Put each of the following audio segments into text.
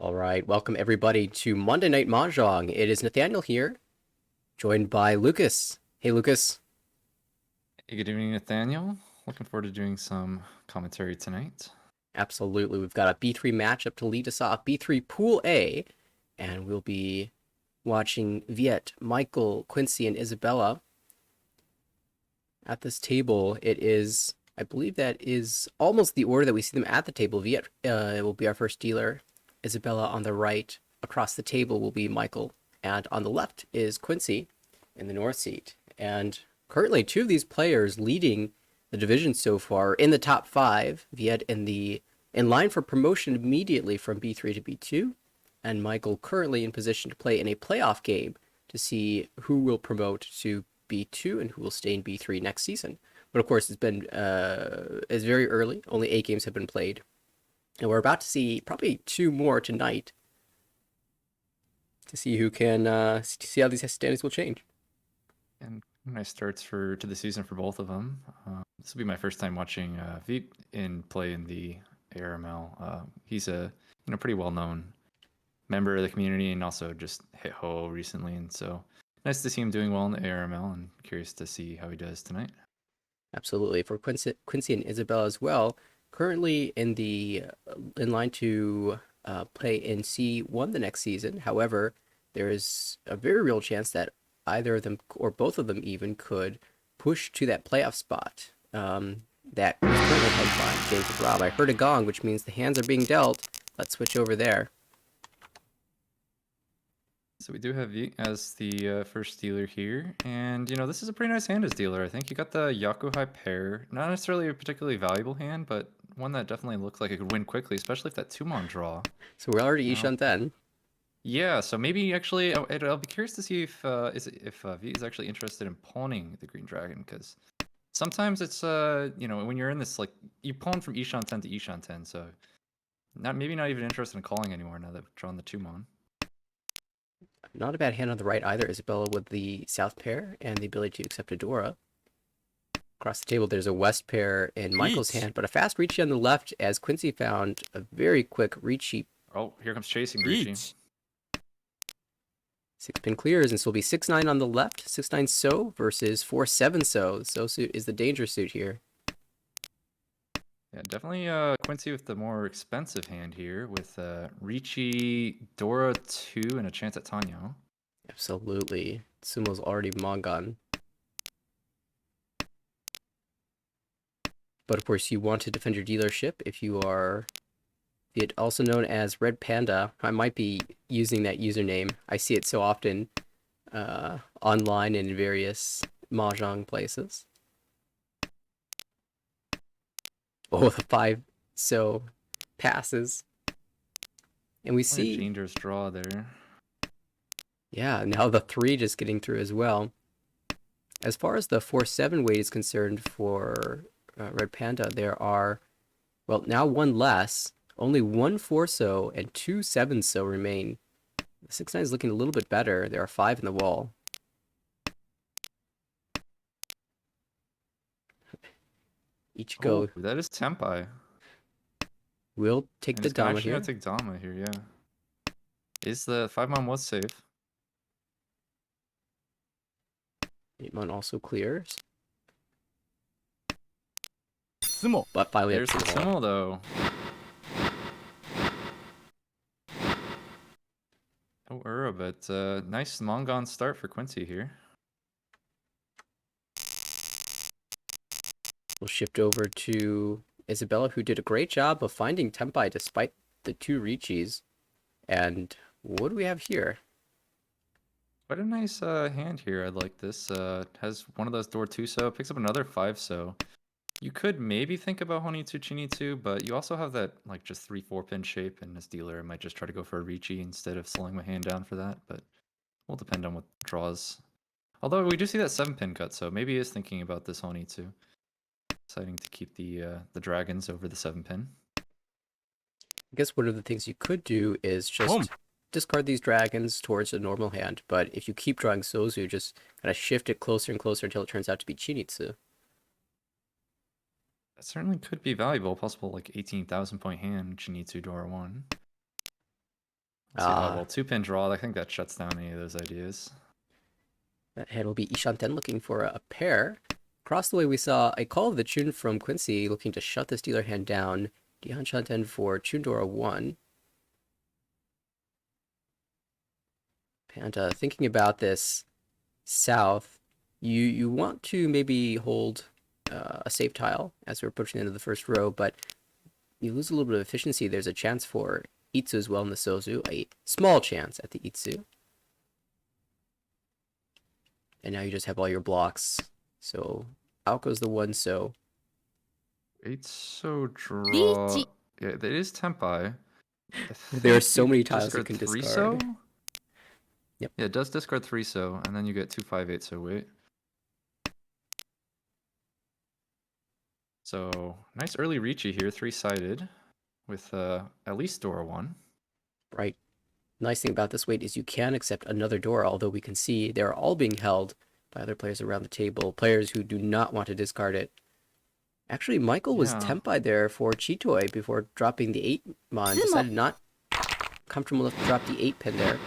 All right, welcome everybody to Monday Night Mahjong. It is Nathaniel here, joined by Lucas. Hey, Lucas. Hey, good evening, Nathaniel. Looking forward to doing some commentary tonight. Absolutely, we've got a B3 matchup to lead us off, B3 Pool A, and we'll be watching Viet, Michael, Quincy, and Isabella at this table. It is, I believe that is almost the order that we see them at the table. Viet will be our first dealer. Isabella on the right. Across the table will be Michael, and on the left is Quincy in the north seat. And currently, two of these players leading the division so far in the top five. Viet in line for promotion immediately from B3 to B2, and Michael currently in position to play in a playoff game to see who will promote to B2 and who will stay in B3 next season. But of course, it's very early. Only 8 games have been played, and we're about to see probably two more tonight to see who can see how these standings will change. And nice starts to the season for both of them. This will be my first time watching Veep in play in the ARML. He's a pretty well known member of the community and also just hit Ho recently, and so nice to see him doing well in the ARML. And curious to see how he does tonight. Absolutely, for Quincy and Isabella as well. Currently in line to play in C1 the next season. However, there is a very real chance that either of them or both of them even could push to that playoff spot. That is currently held by James Rob. I heard a gong, which means the hands are being dealt. Let's switch over there. So we do have Veep as the first dealer here, and this is a pretty nice hand as dealer. I think you got the Yakuhai pair, not necessarily a particularly valuable hand, but one that definitely looks like it could win quickly, especially if that 2-mon draw. So we're already Now, Ishan then. yeah, so maybe actually I'll be curious to see if V is actually interested in pawning the Green Dragon, because sometimes it's when you're in this, like, you pawn from Ishan 10 to Ishan 10, so maybe not even interested in calling anymore now that we've drawn the 2-mon. Not a bad hand on the right either. Isabella with the south pair and the ability to accept a Dora. Across the table, there's a west pair in Michael's hand, but a fast Ricci on the left as Quincy found a very quick Ricci. Oh, here comes chasing Ricci. 6-pin clears, and so will be 6-9 on the left, 6-9 so versus 4-7 so. The so suit is the danger suit here. Yeah, definitely Quincy with the more expensive hand here with Ricci, Dora 2, and a chance at Tanyo. Absolutely. Sumo's already Mongon. But of course, you want to defend your dealership if you are it also known as Red Panda. I might be using that username. I see it so often online and in various mahjong places. Oh, the 5 so passes. And we see... dangerous draw there. Yeah, now the 3 just getting through as well. As far as the 4-7 weight is concerned for Red Panda, there are, well, now one less. Only 1 4-so and 2 7-so remain. The 6-9 is looking a little bit better. There are 5 in the wall. Each go. Oh, that is Tempai. We'll take And the it's gonna Dama actually here. take Dama here, yeah. Is the 5-mon was safe. 8-mon also clears. Sumo. But finally, There's the Sumo, though. Oh, but nice Mongon start for Quincy here. We'll shift over to Isabella, who did a great job of finding Tempai despite the 2 Richis. And what do we have here? Quite a nice hand here. I like this. Has one of those door 2-so, picks up another 5-so. You could maybe think about Honey Tsuchinitsu, but you also have that, like, just 3-4 pin shape, and as dealer I might just try to go for a Ricci instead of slowing my hand down for that, but will depend on what draws. Although we do see that 7-pin cut, so maybe he is thinking about this Honey too. Deciding to keep the dragons over the 7-pin. I guess one of the things you could do is just discard these dragons towards a normal hand, but if you keep drawing Sozu, just kind of shift it closer and closer until it turns out to be Chinitsu. That certainly could be valuable. Possible, like, 18,000 point hand, Chinitsu Dora 1. Let's see. Oh, Ah, well, 2-pin draw. I think that shuts down any of those ideas. that hand will be Ishanten looking for a pair. Across the way, we saw a call of the Chun from Quincy looking to shut this dealer hand down. Dian Shanten for Chundora 1. And thinking about this south, you want to maybe hold a safe tile as we're approaching the end of the first row, but you lose a little bit of efficiency. There's a chance for Itsu as well in the Sozu, a small chance at the Itsu. And now you just have all your blocks. So out goes the 1 so. 8 so draw. Ichi. Yeah, it is Tempai. There are so many tiles you can 3 discard. so. Yep. Yeah, it does discard 3 so, and then you get 2 5 8 so wait. So nice early reachy here, 3-sided, with at least Dora 1. Right. Nice thing about this weight is you can accept another door, although we can see they're all being held by other players around the table, players who do not want to discard it. Actually, Michael was Yeah. tempai there for Chitoi before dropping the 8 mon, Tsumo. decided not comfortable enough to drop the 8 pin there.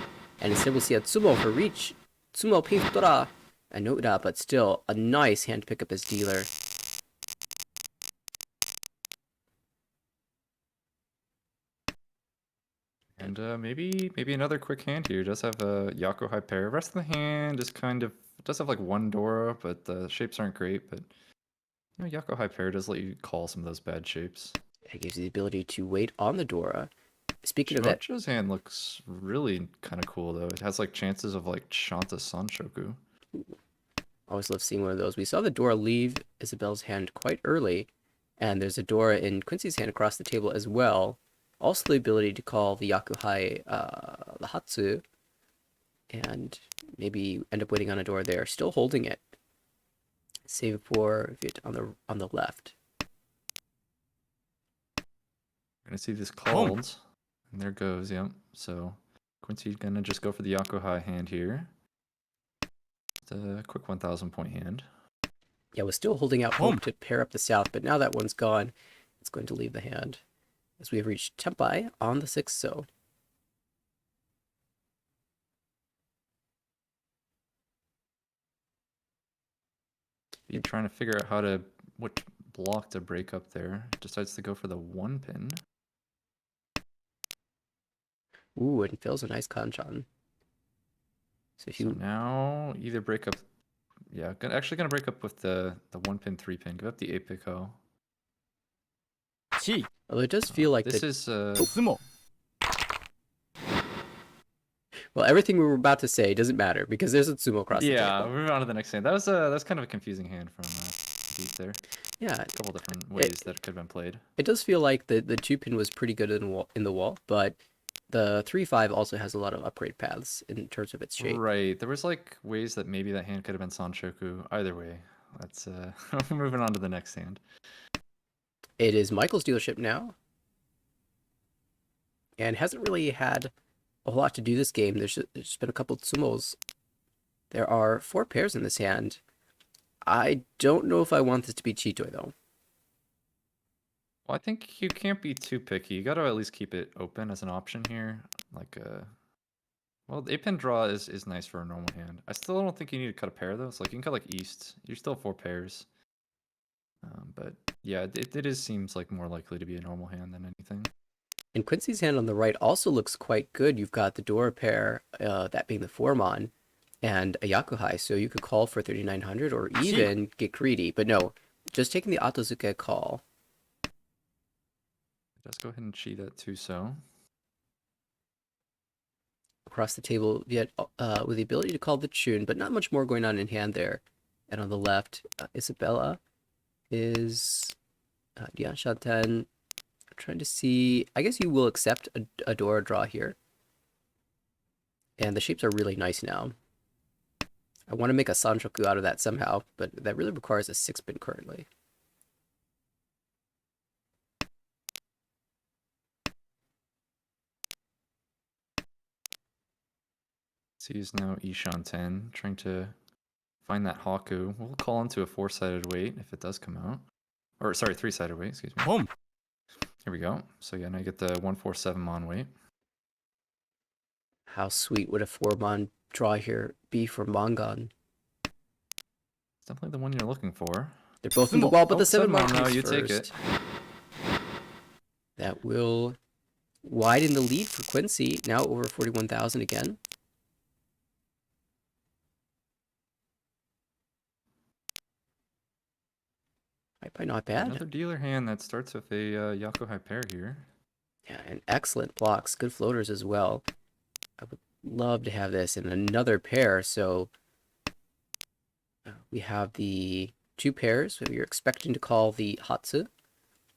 And instead we'll see a Tsumo for reach. Tsumo Pintora and Noda, but still a nice hand to pick up as dealer. And maybe another quick hand here. It does have a Yako high pair. Rest of the hand is kind of, it does have like 1 Dora, but the shapes aren't great. But you know, Yako high pair does let you call some of those bad shapes. It gives you the ability to wait on the Dora. Speaking of that, Shocho's hand looks really kind of cool though. It has like chances of like Shanta Sanshoku. always love seeing one of those. We saw the Dora leave Isabel's hand quite early, and there's a Dora in Quincy's hand across the table as well. Also the ability to call the Yakuhai Lahatsu, and maybe end up waiting on a Dora there. Still holding it. Save for Viet on the left. We're gonna see this called. And there goes, yep. So Quincy's gonna just go for the Yako high hand here. It's a quick 1,000 point hand. Yeah, was still holding out hope to pair up the south, but now that one's gone, it's going to leave the hand. As we have reached Tempai on the 6 so. You're trying to figure out which block to break up there. Decides to go for the 1 pin. Ooh, and fails a nice kanchan. So if So you now either break up, yeah, actually gonna break up with the 1 pin, 3 pin. Give up the 8 Pico. Chi. although it does feel like This the, is Tsumo. well, everything we were about to say doesn't matter because there's a Tsumo across the yeah. table. We're moving on to the next hand. That's kind of a confusing hand from Beat there. Yeah, A couple different ways that could have been played. it does feel like the 2 pin was pretty good in the wall, but the 3-5 also has a lot of upgrade paths in terms of its shape. Right. There was like ways that maybe that hand could have been Sanshoku. Either way, let's we're moving on to the next hand. It is Michael's dealership now, and hasn't really had a whole lot to do this game. There's just been a couple Tsumos. There are 4 pairs in this hand. I don't know if I want this to be Chitoi, though. Well, I think you can't be too picky. You got to at least keep it open as an option here. Like well, the 8-pin draw is nice for a normal hand. I still don't think you need to cut a pair though. So like you can cut like East. You're still 4 pairs. But yeah, it seems like more likely to be a normal hand than anything. And Quincy's hand on the right also looks quite good. You've got the Dora pair, that being the 4-mon, and a Yakuhai, so you could call for 3,900 or even get greedy. But no, just taking the Atazuke call. Just go ahead and cheat that too. So Across the table, yet with the ability to call the Chun, but not much more going on in hand there. And on the left, Isabella is Dian Shanten. Trying to see, I guess you will accept a Dora draw here. And the shapes are really nice now. I want to make a Sanshoku out of that somehow, but that really requires a 6-pin currently. Sees now Ishanten trying to find that Haku. We'll call into a 4-sided weight if it does come out. Or sorry, 3-sided weight, excuse me. Here we go. So yeah, now you get the 147 mon weight. How sweet would a 4-mon draw here be for Mongon? It's definitely the one you're looking for. They're both in the wall, but the 7-mon now comes you first. take it. That will widen the lead for Quincy, now over 41,000 again. Probably not bad. Another dealer hand that starts with a Yakuhai pair here. Yeah, and excellent blocks, good floaters as well. I would love to have this in another pair. So we have the 2 pairs that you're expecting to call the Hatsu,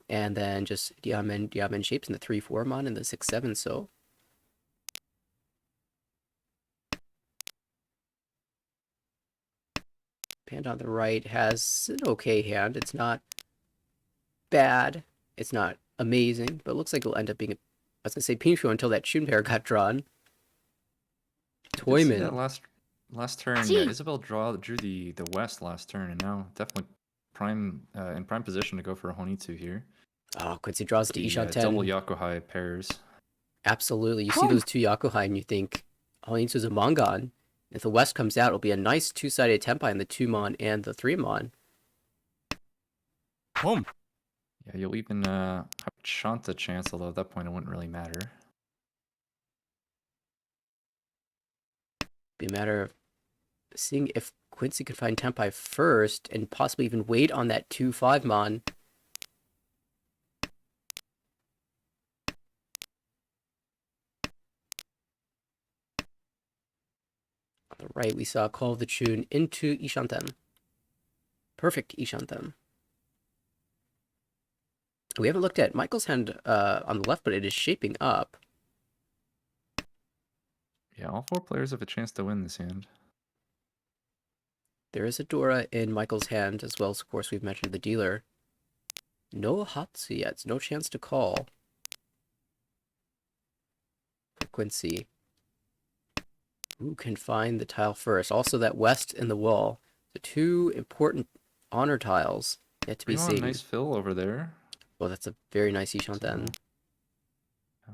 and then just Diamen shapes in the 3-4-mon and the 6-7. So Panda on the right has an okay hand. It's not bad. It's not amazing, but it looks like it'll end up being, I was going to say Pinshu until that Shun pair got drawn. Toyman. That last turn, Isabelle drew the west last turn, and now definitely in prime position to go for a Honitsu here. Oh, Quincy draws to Ishan 10. Double Yakuhai pairs. Absolutely. You see those 2 Yakuhai and you think, Honitsu's a Mongon. If the west comes out, it'll be a nice 2-sided Tenpai in the 2-mon and the 3-mon. Boom. Yeah, you'll even have a Shanta chance, although at that point it wouldn't really matter. Be a matter of seeing if Quincy could find Tenpai first and possibly even wait on that 2-5-mon. On the right, we saw Call of the Chun into Ishanten. Perfect Ishanten. We haven't looked at Michael's hand on the left, but it is shaping up. Yeah, all 4 players have a chance to win this hand. There is a Dora in Michael's hand, as well as, of course, we've mentioned the dealer. No Hatsu yet, no chance to call for Quincy. Who can find the tile first? Also, that west in the wall. The 2 important honor tiles yet to be seen. Nice fill over there. Well, that's a very nice Ishanten. Yeah.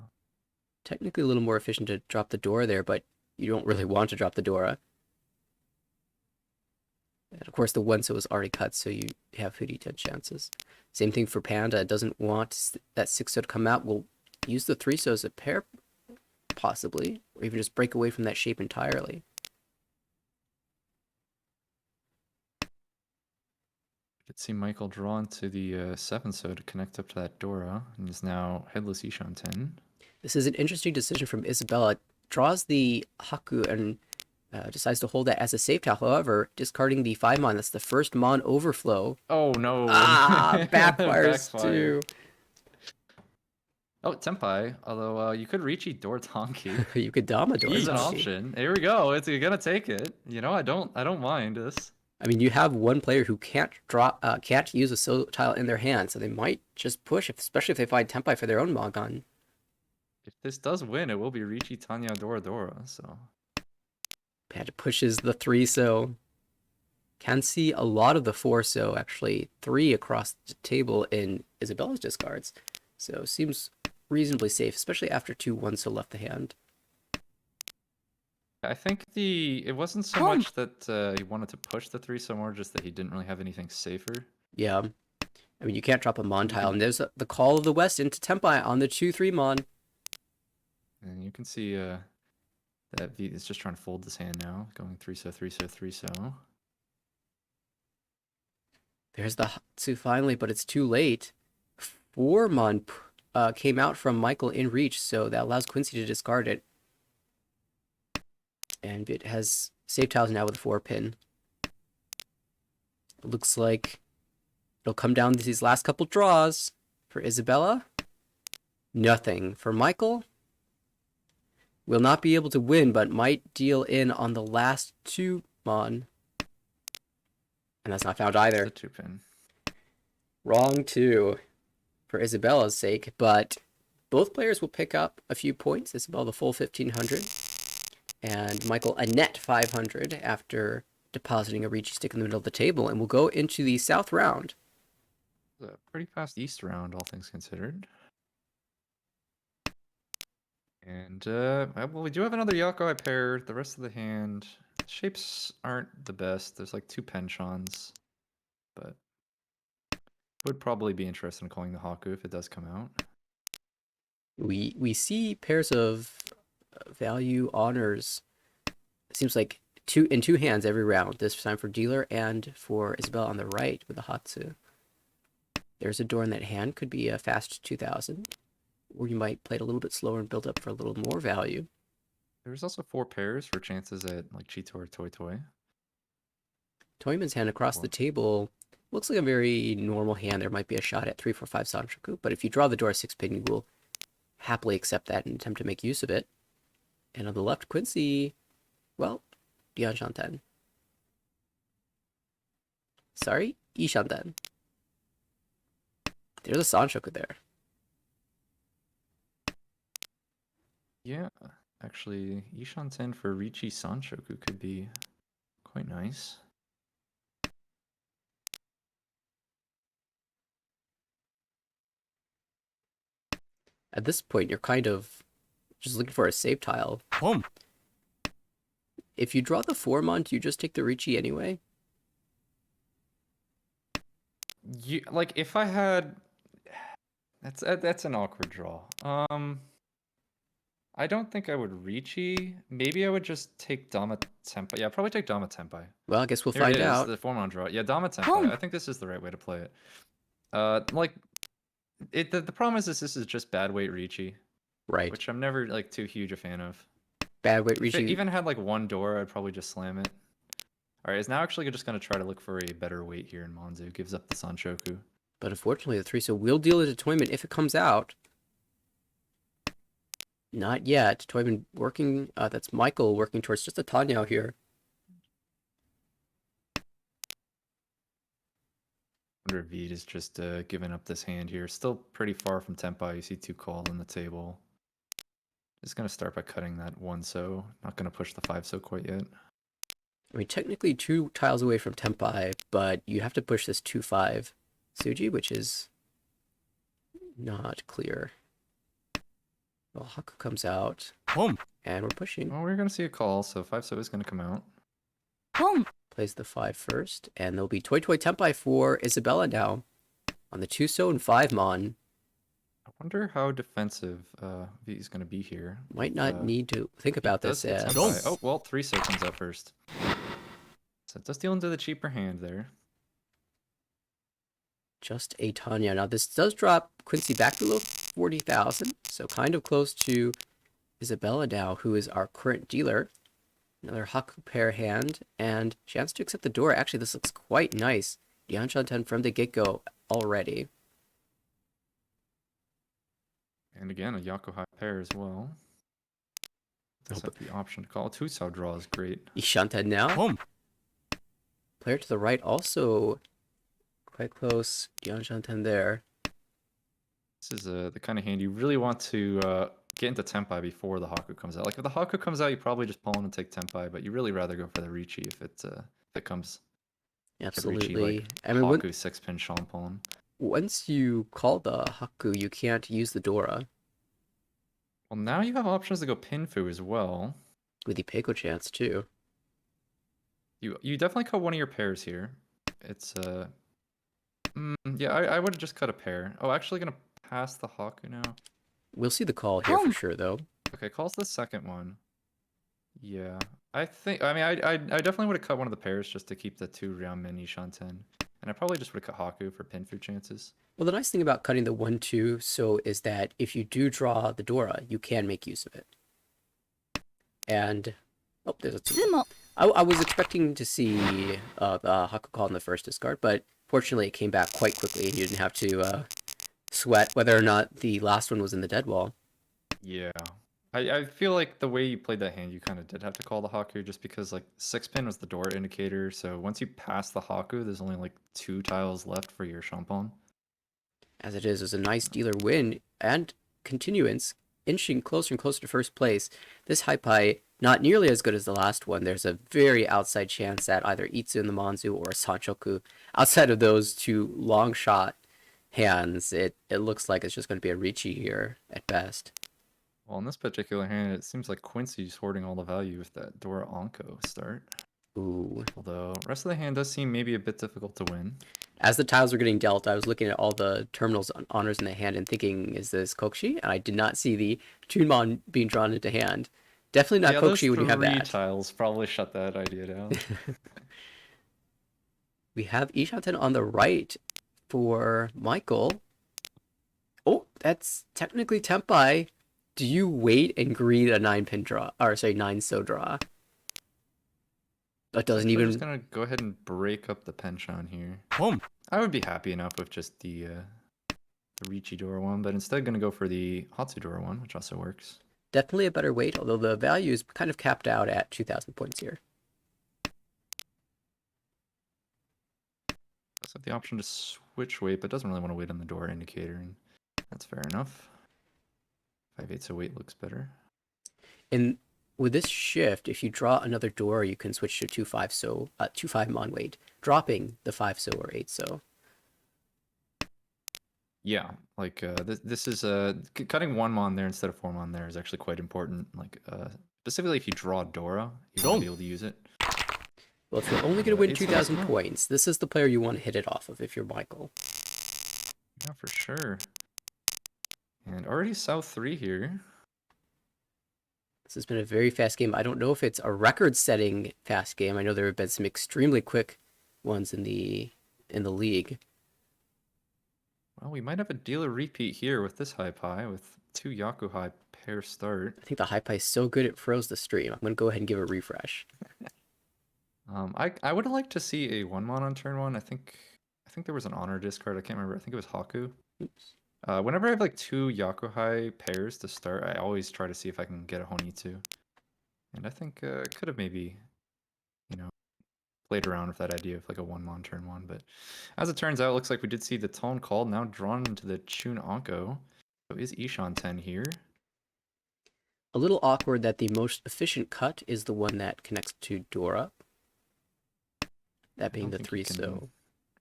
Technically a little more efficient to drop the Dora there, but you don't really want to drop the Dora. And of course, the 1-so is already cut, so you have 50-10 chances. Same thing for Panda. It doesn't want that 6-so to come out. We'll use the 3-so as a pair, possibly, or even just break away from that shape entirely. Could see Michael drawn to the 7-so to connect up to that Dora, and is now headless Ishanten. This is an interesting decision from Isabella. Draws the Haku and decides to hold that as a safe tile. However, discarding the 5-mon, that's the first mon overflow. Oh no! Backfires too. Oh, Tenpai. Although you could Riichi Dora Tonki. You could Dama Dora It's an Tonki. option. Here we go. You're gonna take it. You know, I don't mind this. I mean, you have one player who can't use a solo tile in their hand, so they might just push, especially if they find Tenpai for their own Mongon. If this does win, it will be Riichi Tanya Dora. So Panda pushes the 3-so. Can see a lot of the 4-so, actually 3 across the table in Isabella's discards. So seems reasonably safe, especially after 2 1-so left the hand. I think it wasn't so much that he wanted to push the 3-so, more just that he didn't really have anything safer. Yeah. I mean, you can't drop a Mon tile, and there's the Call of the West into Tenpai on the 2-3-mon. And you can see that V is just trying to fold this hand now, going 3-so, 3-so, 3-so. There's the Hatsu finally, but it's too late. 4-mon came out from Michael in reach, so that allows Quincy to discard it. And it has save tiles now with a 4-pin. It looks like it'll come down to these last couple draws. For Isabella, nothing. For Michael, will not be able to win, but might deal in on the last 2-mon. And that's not found either. It's a 2-pin. Wrong 2 for Isabella's sake, but both players will pick up a few points. Isabella the full 1,500, and Michael a net 500 after depositing a Riichi stick in the middle of the table, and we'll go into the south round. A pretty fast East round, all things considered. And well, we do have another Yakuai pair. The rest of the hand shapes aren't the best. There's like 2 penchants, but would probably be interested in calling the Haku if it does come out. We see pairs of value honors. It seems like two hands every round. This time for dealer and for Isabella on the right with the Hatsu. There's a door in that hand. Could be a fast 2000. Or you might play it a little bit slower and build up for a little more value. There's also 4 pairs for chances at like Chito or Toy Toy. Toyman's hand across the table looks like a very normal hand. There might be a shot at 3, 4, 5 Sanchoku, but if you draw the door 6 pin, you will happily accept that and attempt to make use of it. And on the left, Quincy, well, Dian Shanten. Sorry, Ishanten. There's a Sanchoku there. Yeah, actually, Ishanten for Richi Sanchoku could be quite nice. At this point, you're kind of just looking for a save tile. Boom. If you draw the 4-mon, do you just take the Richi anyway? Like if I had, that's an awkward draw. I don't think I would Richi. Maybe I would just take Dama Tenpai. Yeah, probably take Dama Tenpai. Well, I guess we'll Here find it is, out. the 4-mon draw. Yeah, Dama Tenpai. I think this is the right way to play it. Like, the problem is this is just bad weight Richi. Right. Which I'm never like too huge a fan of. Bad weight Richi. If it even had like 1 door, I'd probably just slam it. Alright, is now actually just going to try to look for a better weight here in Monzu. Gives up the Sanchoku. But unfortunately, the 3 so will deal it to Toyman if it comes out. Not yet. Toyman working, that's Michael working towards just a Tanyao here. I wonder if Veed is just giving up this hand here. Still pretty far from Tenpai. You see 2 calls on the table. Just going to start by cutting that 1 so. Not going to push the 5 so quite yet. I mean, technically 2 tiles away from Tenpai, but you have to push this 2-5 Suji, which is not clear. Well, Haku comes out. Boom. And we're pushing. Well, we're going to see a call, so 5 so is going to come out. Boom. Plays the 5 first, and there'll be Toy Toy Tenpai for Isabella now on the 2 so and 5-mon. I wonder how defensive V is going to be here. Might not need to think about this as... Oh, well, 3 so comes out first. So it does deal into the cheaper hand there. Just a Tanya. Now, this does drop Quincy back below 40,000, so kind of close to Isabella now, who is our current dealer. Another Haku pair hand, and chance to accept the door. Actually, this looks quite nice. Dian Shanten from the get-go already. And again, a Yakuhai pair as well. Does have the option to call. 2 so draw is great. Ishanten now. Boom. Player to the right also quite close. Dian Shanten there. This is the kind of hand you really want to get into Tenpai before the Haku comes out. Like if the Haku comes out, you probably just pull in and take Tenpai, but you really rather go for the Richi if it comes. Absolutely. Richi, like, I mean, Haku 6-pin Champon. Once you call the Haku, you can't use the Dora. Well, now you have options to go Pinfu as well. With the Peiko chance too. You definitely cut one of your pairs here. It's yeah, I would have just cut a pair. Oh, actually gonna pass the Haku now. We'll see the call here for sure, though. Okay, calls the second one. Yeah, I mean, I definitely would have cut one of the pairs just to keep the 2 Ryumen Ishanten. And I probably just would have cut Haku for Pinfu chances. Well, the nice thing about cutting the 1-2 so is that if you do draw the Dora, you can make use of it. And oh, there's a 2. I was expecting to see the Haku call in the first discard, but fortunately it came back quite quickly and you didn't have to sweat whether or not the last one was in the dead wall. Yeah. I feel like the way you played that hand, you kind of did have to call the Haku just because like 6-pin was the door indicator. So once you pass the Haku, there's only like 2 tiles left for your Champon. As it is a nice dealer win and continuance, inching closer and closer to first place. This Haipai, not nearly as good as the last one. There's a very outside chance that either Itsu in the Monzu or Sanchoku, outside of those 2 long shot hands, it looks like it's just going to be a Richi here at best. Well, in this particular hand, it seems like Quincy's hoarding all the value with that Dora Onko start. Ooh. Although, rest of the hand does seem maybe a bit difficult to win. As the tiles were getting dealt, I was looking at all the terminals honors in the hand and thinking, is this Kokshi? And I did not see the Chunmon being drawn into hand. Definitely not Yeah, those Kokshi when you have three that. tiles probably shut that idea down. We have Ishanten on the right for Michael. Oh, that's technically Tempai. Do you wait and greed a 9-pin draw? Or sorry, 9-so draw? That doesn't Actually, even... just gonna go ahead and break up the penchant here. Boom. I would be happy enough with just the Richidora one, but instead gonna go for the Hatsudora one, which also works. Definitely a better weight, although the value is kind of capped out at 2,000 points here. Does have the option to switch weight, but doesn't really want to wait on the door indicator, and that's fair enough. 5/8 so weight looks better. And with this shift, if you draw another door, you can switch to 2-5-so, 2-5 mon weight, dropping the 5-so or 8-so. Yeah, like this is cutting 1 mon there instead of 4 mon there is actually quite important. Like specifically if you draw Dora, you won't be able to use it. Well, if you're only going to win It's 2,000 nice. points, this is the player you want to hit it off of if you're Michael. Yeah, for sure. And already South 3 here. This has been a very fast game. I don't know if it's a record-setting fast game. I know there have been some extremely quick ones in the league. Well, we might have a dealer repeat here with this high pie with 2 Yaku high pair start. I think the high pie is so good it froze the stream. I'm going to go ahead and give a refresh. I would like to see a 1 mon on turn 1. I think there was an honor discard. I can't remember. I think it was Haku. Oops. Whenever I have like 2 Yakuhai pairs to start, I always try to see if I can get a Honitsu. And I think could have maybe, played around with that idea of like a 1 mon turn 1. But as it turns out, it looks like we did see the tone called, now drawn into the Chun Onko. So is Ishanten here? A little awkward that the most efficient cut is the one that connects to Dora. That being the 3-so.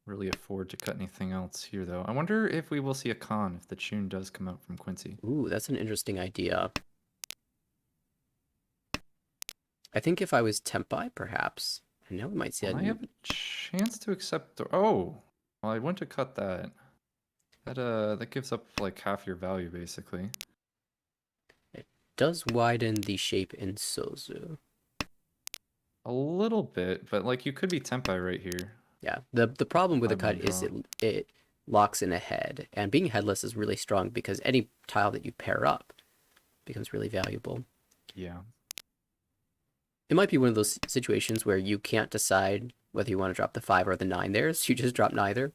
Really afford to cut anything else here, though. I wonder if we will see a con if the Chun does come out from Quincy. Ooh, that's an interesting idea. I think if I was Tempai, perhaps. And now we might see I have a chance to accept. Oh, well, I went to cut that. That gives up like half your value, basically. It does widen the shape in Sozu. A little bit, but like you could be Tempai right here. Yeah, the problem with the 5 mon cut is draw. it locks in a head, and being headless is really strong because any tile that you pair up becomes really valuable. Yeah. It might be one of those situations where you can't decide whether you want to drop the 5 or the 9 there, so you just drop neither.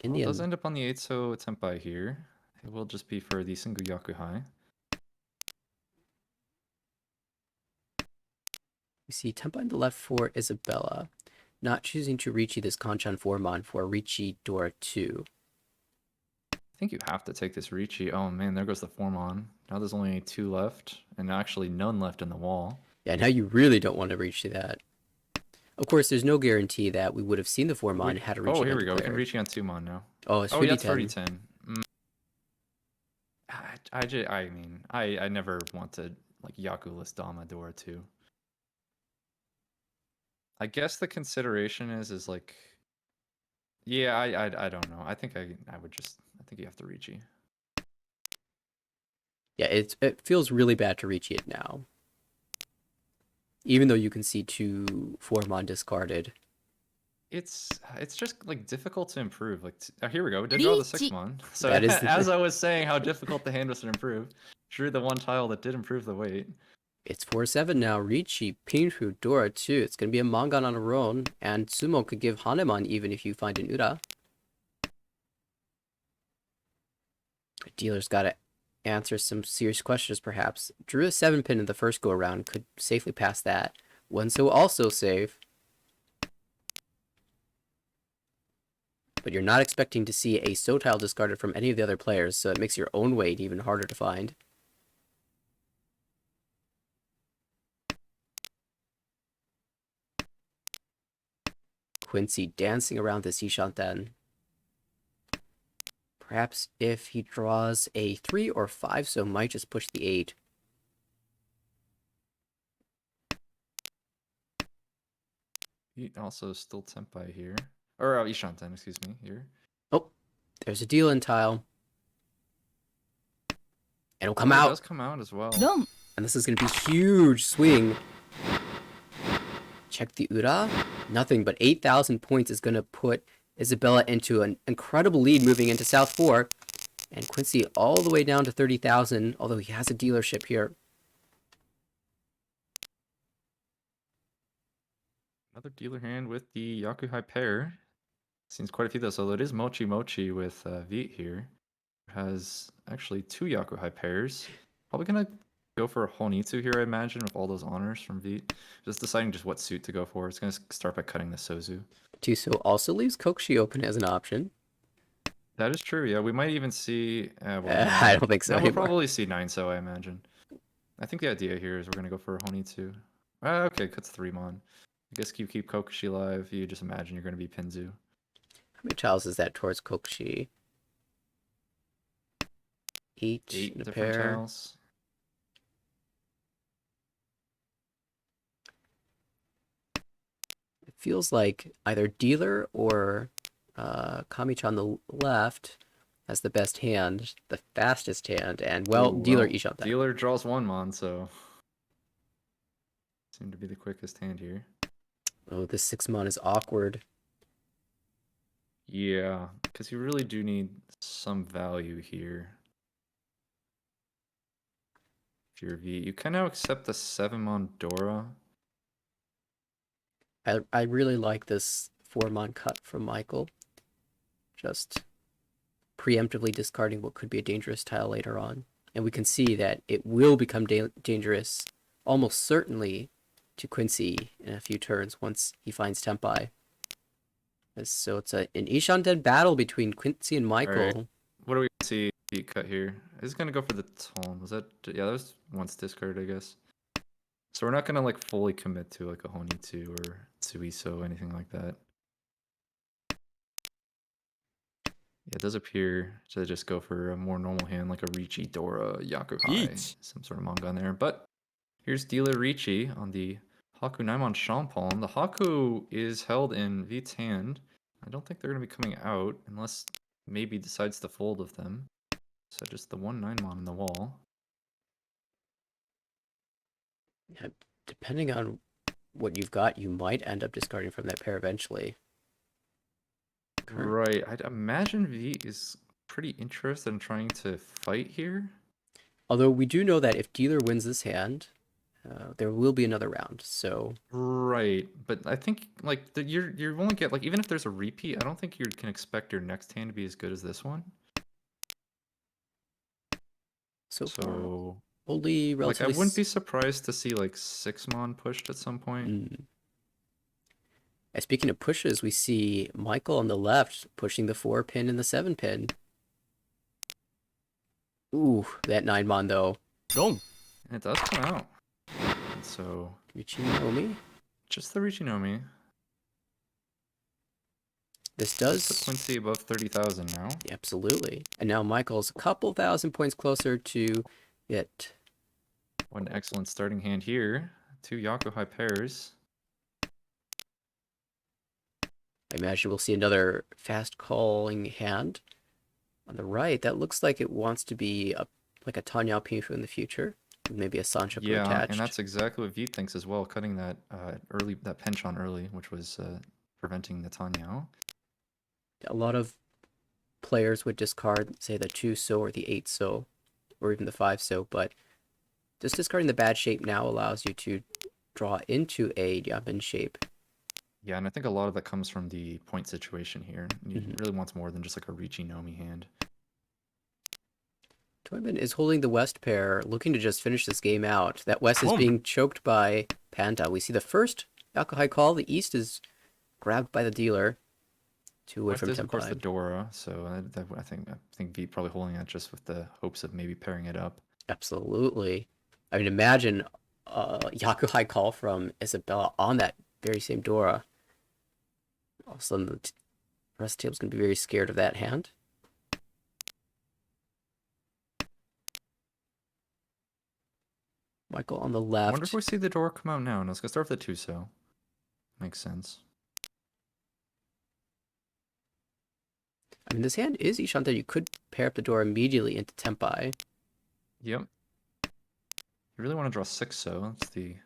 In Well, the it does end, end up on the 8-so Tempai here. It will just be for the Sengu Yakuhai. we see Tempai on the left for Isabella, not choosing to Ricci this Kanchan 4-mon for Ricci Dora 2. I think you have to take this Ricci. Oh man, there goes the 4 mon. Now there's only 2 left, and actually none left in the wall. Yeah, now you really don't want to reach to that. Of course, there's no guarantee that we would have seen the 4-mon had a Ricci. Oh, here we go. We can Ricci on 2 mon now. Oh, it's Oh, yeah, it's 30-10. 30-10. I mean, I never want to like Yaku-less Dama Dora 2. I guess the consideration is like, yeah, I don't know. I think I think you have to Ricci. Yeah, it feels really bad to Ricci it now. Even though you can see 2 4-mon discarded. It's just like difficult to improve. Like here we go. Did draw the 6 mon. So That is as I was saying, how difficult the hand was to improve. Drew the one tile that did improve the weight. It's 4-7 now. Ricci, Pinhu, Dora 2. It's going to be a Mangan on a Ron, and Sumo could give Hanemon even if you find an Ura. The dealer's got to answer some serious questions, perhaps. Drew a 7-pin in the first go-around, could safely pass that. 1-so also save. But you're not expecting to see a so tile discarded from any of the other players, so it makes your own weight even harder to find. Quincy dancing around this Ishanten. Perhaps if he draws a 3 or 5, so might just push the 8. He also still Tempai here. Or Ishanten, excuse me, here. Oh, there's a deal in tile. It'll come It out. does come out as well. And this is going to be huge swing. Check the Ura. Nothing but 8,000 points is going to put Isabella into an incredible lead moving into South 4. And Quincy all the way down to 30,000, although he has a dealership here. Another dealer hand with the Yakuhai pair. Seems quite a few though, so it is Mochi Mochi with Veet here. Has actually 2 Yakuhai pairs. Probably gonna go for a Honitsu here, I imagine, with all those honors from Veet. Just deciding just what suit to go for. It's gonna start by cutting the Sozu. Tuso also leaves Kokushi open as an option. That is true, yeah. We might even see... I don't think so We'll anymore. probably see 9 so, I imagine. I think the idea here is we're gonna go for a Honitsu. Okay, cuts 3mon. I guess you keep Kokushi alive, you just imagine you're gonna be Pinzu. How many tiles is that towards Kokushi? 8 8 in a different pair. tiles. It feels like either dealer or Kamicha on the left has the best hand, the fastest hand, and dealer Ishanten. Dealer draws 1mon, so seem to be the quickest hand here. Oh, this 6mon is awkward. Yeah, because you really do need some value here. If you're V, you can now accept the 7mon Dora. I really like this 4mon cut from Michael. Just preemptively discarding what could be a dangerous tile later on. And we can see that it will become dangerous almost certainly to Quincy in a few turns once he finds Tempai. So it's an Ishanten battle between Quincy and Michael. Right. What do we see Veet cut here? Is gonna go for the tone. Was that... Yeah, that was once discarded, I guess. So we're not gonna like fully commit to like a Honitsu or Tsuiso, anything like that. Yeah, it does appear to just go for a more normal hand, like a Ricci, Dora, Yakuhai, some sort of manga in there. But here's dealer Ricci on the Haku Naimon Champalm. The Haku is held in Veet's hand. I don't think they're going to be coming out unless maybe decides to fold with them. So just the 1 9mon on the wall. Yeah, depending on what you've got, you might end up discarding from that pair eventually. Right. I'd imagine Veet is pretty interested in trying to fight here. Although we do know that if dealer wins this hand, there will be another round. So right, but I think like you're only get like even if there's a repeat, I don't think you can expect your next hand to be as good as this one. So only relatively. Like I wouldn't be surprised to see like 6mon pushed at some point. Speaking of pushes, we see Michael on the left pushing the 4-pin and the 7-pin. Ooh, that 9mon though. And it does come out. And so Richinomi? Just the Richinomi. This does put Quincy above 30,000 now. Absolutely. And now Michael's a couple thousand points closer to it. One excellent starting hand here. 2 Yakuhai pairs. I imagine we'll see another fast calling hand on the right. That looks like it wants to be like a Tanyao Pinfu in the future. Maybe a Sancho attached. Yeah, and that's exactly what Veet thinks as well, cutting that that penchant early, which was preventing the Tanyao. A lot of players would discard, say, the 2-so or the 8-so, or even the 5-so, but just discarding the bad shape now allows you to draw into a Yamen shape. Yeah, and I think a lot of that comes from the point situation here. You really want more than just like a Richinomi hand. Toyman is holding the West pair, looking to just finish this game out. That West is being choked by Panda. We see the first Yakuhai call. The East is grabbed by the dealer. 2 away West from is, of course, Tempai. the Dora, so I think Veet probably holding that just with the hopes of maybe pairing it up. Absolutely. I mean, imagine Yakuhai call from Isabella on that very same Dora. All of a sudden, the rest of the table's going to be very scared of that hand. Michael on the I wonder left. if we see the door come out now. No, let's go start with the two-so. Makes sense. I mean, this hand is Ishanta. You could pair up the door immediately into Tempai. Yep. You really want to draw 6-so. That's the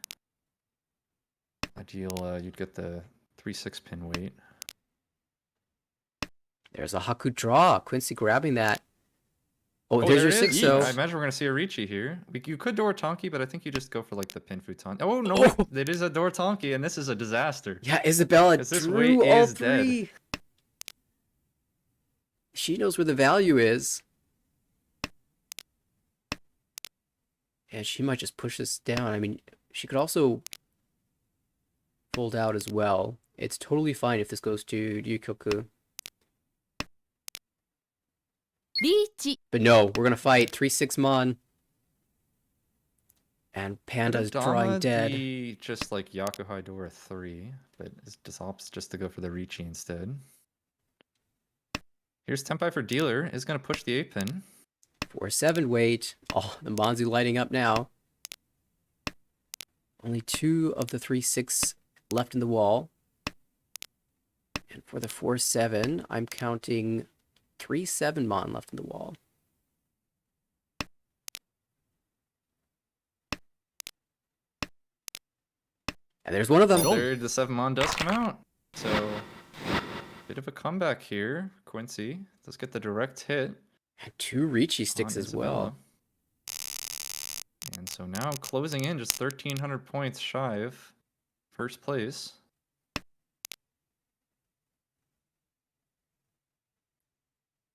ideal. You'd get the 3-6 pin weight. There's a Haku draw. Quincy grabbing that. Oh, Oh, there's there your it is. 6-so. I imagine we're going to see a Ricci here. You could door Tonki, but I think you just go for like the pin futon. Oh, no. Oh! It is a door Tonki, and this is a disaster. Yeah, Isabella 'Cause this drew weight all is dead. three. She knows where the value is. And she might just push this down. I mean, she could also fold out as well. It's totally fine if this goes to Ryukyoku. But no, we're gonna fight 3-6 Mon. And Panda's drawing dead. Be just like Yakuhai Dora 3, but it just opts just to go for the Ricci instead. Here's Tempai for dealer. Is going to push the 8 pin. 4-7 wait. Oh, the Monzu lighting up now. Only 2 of the 3-6 left in the wall. And for the 4-7, I'm counting 3-7 Mon left in the wall. And there's one of them. There, the 7 Mon does come out. So, bit of a comeback here. Quincy does get the direct hit. And 2 Ricci on sticks as Isabella. well. And so now closing in just 1,300 points shy of first place.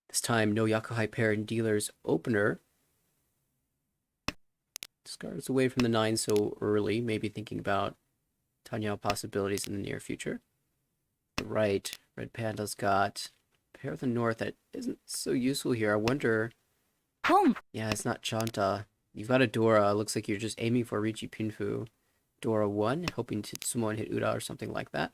This time, no Yakuhai pair in dealer's opener. Discards away from the 9 so early, maybe thinking about Tanyao possibilities in the near future. The right, Red Panda's got a pair of the north that isn't so useful here. I wonder... Yeah, it's not Chanta. You've got a Dora. Looks like you're just aiming for Ricci Pinfu. Dora 1, hoping to sumo and hit Ura or something like that.